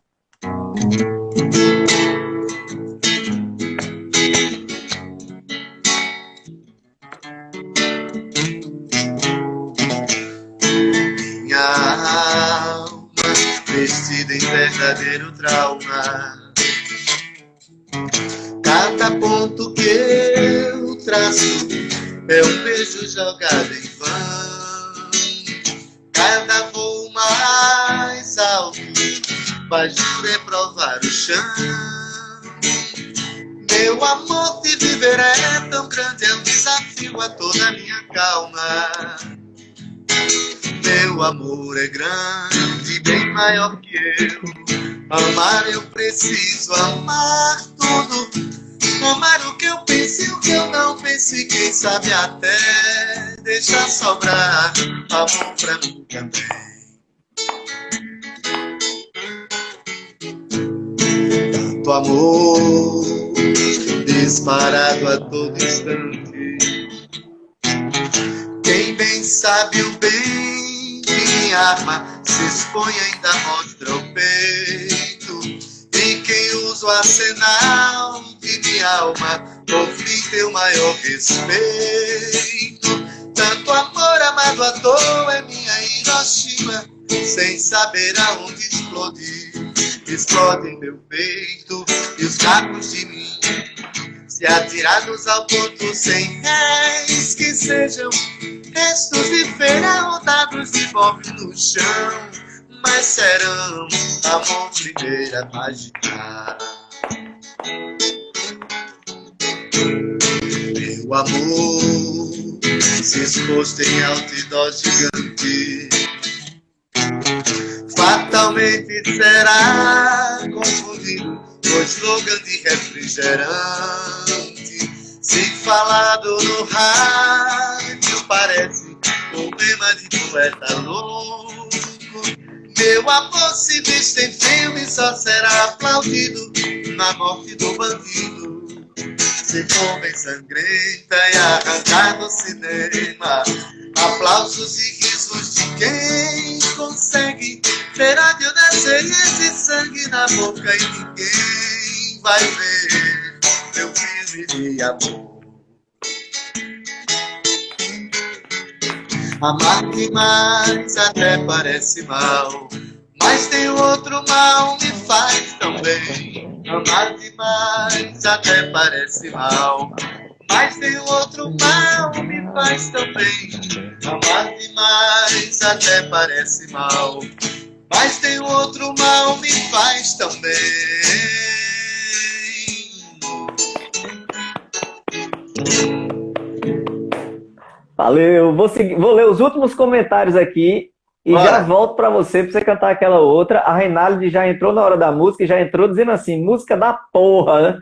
Minha alma vestida em verdadeiro trauma. Cada ponto que eu traço é um beijo jogado em vão. Cada voo mais alto faz reprovar o chão. Meu amor, te viver é tão grande, é um desafio a toda a minha calma. Meu amor é grande, bem maior que eu. Amar eu preciso, amar tudo. Amar o que eu pense e o que eu não pense. Quem sabe até deixar sobrar amor pra mim também. Tanto amor disparado a todo instante. Quem bem sabe o bem que arma se expõe, ainda mostra o peito. de quem usa o arsenal de minha alma, confio em teu maior respeito. Tanto amor amado à toa é minha Hiroshima, sem saber aonde explodir. Explode em meu peito e os cacos de mim, se atirados ao ponto sem réis, que sejam restos de feira rodados de golpe no chão, mas serão a mão primeira a imaginar. Meu amor se exposto em outdoor gigante, fatalmente será confundido com slogan de refrigerante. Se falado no rádio parece poema de poeta louco. Meu amor se visto em filme só será aplaudido na morte do bandido. Se for bem sangrenta e arrancar no cinema aplausos e risos de quem consegue ter ódio nascer esse sangue na boca, e ninguém vai ver meu filme de amor. Amar demais até parece mal, mas tem outro mal me faz tão bem. Amar demais até parece mal, mas tem outro mal me faz tão bem. Amar demais até parece mal, mas tem outro mal me faz tão bem. Valeu, vou ler os últimos comentários aqui e Bora. Já volto para você cantar aquela outra. A Reinaldo já entrou na hora da música e já entrou dizendo assim, música da porra, né?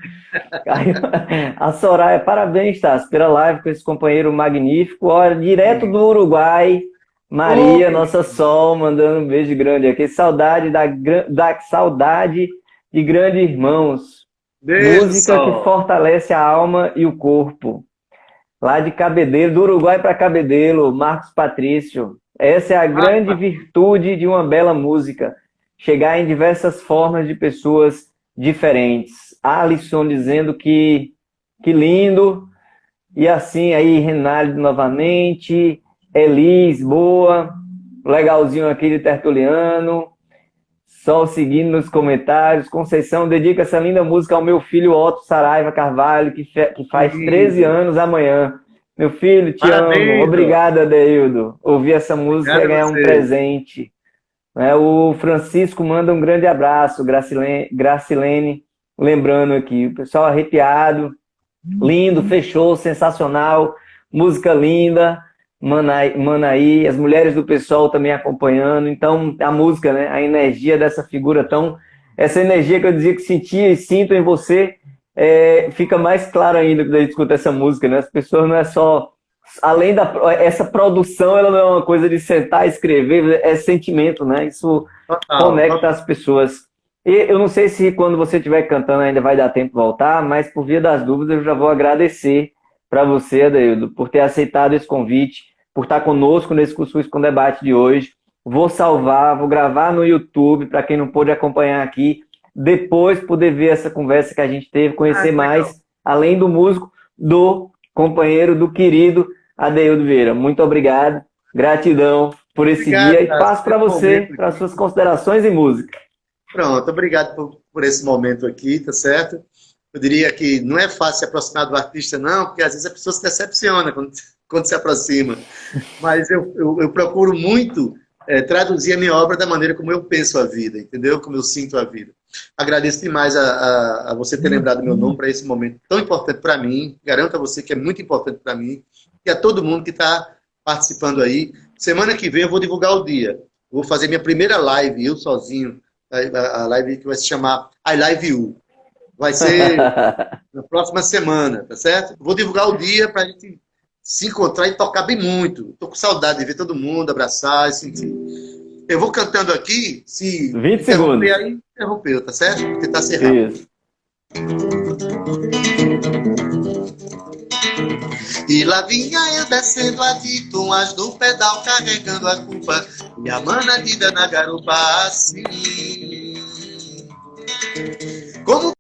A Soraya, parabéns, Tassi, pela live com esse companheiro magnífico. Olha, direto do Uruguai, Maria, nossa Sol, mandando um beijo grande aqui. Saudade da saudade de grandes irmãos. Beijo, música Sol. que fortalece a alma e o corpo. Lá de Cabedelo, do Uruguai para Cabedelo, Marcos Patrício. Essa é a grande virtude de uma bela música. Chegar em diversas formas de pessoas diferentes. Alisson dizendo que lindo. E assim aí, Renaldo novamente. Elis, boa. Legalzinho aqui de Tertuliano. Sol seguindo nos comentários. Conceição, dedica essa linda música ao meu filho Otto Saraiva Carvalho, que faz 13 anos amanhã. Meu filho, te Parabéns, amo. Obrigado, Adeildo. Ouvir essa música é ganhar um presente. O Francisco manda um grande abraço. Gracilene, lembrando aqui. O pessoal arrepiado. Lindo, fechou, sensacional. Música linda. Manaí, as mulheres do pessoal também acompanhando. Então, a música, né? A energia dessa figura tão... Essa energia que eu dizia que sentia e sinto em você, fica mais claro ainda quando a gente escuta essa música, né? As pessoas não é só... Além essa produção, ela não é uma coisa de sentar e escrever, é sentimento, né? Isso conecta as pessoas. E eu não sei se quando você estiver cantando ainda vai dar tempo de voltar, mas por via das dúvidas eu já vou agradecer para você, Adeildo, por ter aceitado esse convite, por estar conosco nesse Cuscuz com Debate de hoje. Vou salvar, vou gravar no YouTube, para quem não pôde acompanhar aqui, depois poder ver essa conversa que a gente teve, conhecer mais, além do músico, do companheiro, do querido Adeildo Vieira. Muito obrigado, gratidão por esse dia, e passo para você, para as suas considerações e música. Pronto, obrigado por esse momento aqui, tá certo? Eu diria que não é fácil se aproximar do artista, não, porque às vezes a pessoa se decepciona quando se aproxima. Mas eu procuro muito traduzir a minha obra da maneira como eu penso a vida, entendeu? Como eu sinto a vida. Agradeço demais a você ter lembrado meu nome para esse momento tão importante para mim. Garanto a você que é muito importante para mim e a todo mundo que está participando aí. Semana que vem eu vou divulgar o dia. Vou fazer minha primeira live, eu sozinho, a live que vai se chamar I Live You. Vai ser na próxima semana, tá certo? Vou divulgar o dia para a gente se encontrar e tocar bem muito. Tô com saudade de ver todo mundo, abraçar e sentir. Eu vou cantando aqui, se 20 segundos. Aí, interrompeu, tá certo? Vou tentar ser rápido. Isso. E lá vinha eu descendo a Tituãs do pedal, carregando a culpa e a manadida na garupa assim. Vamos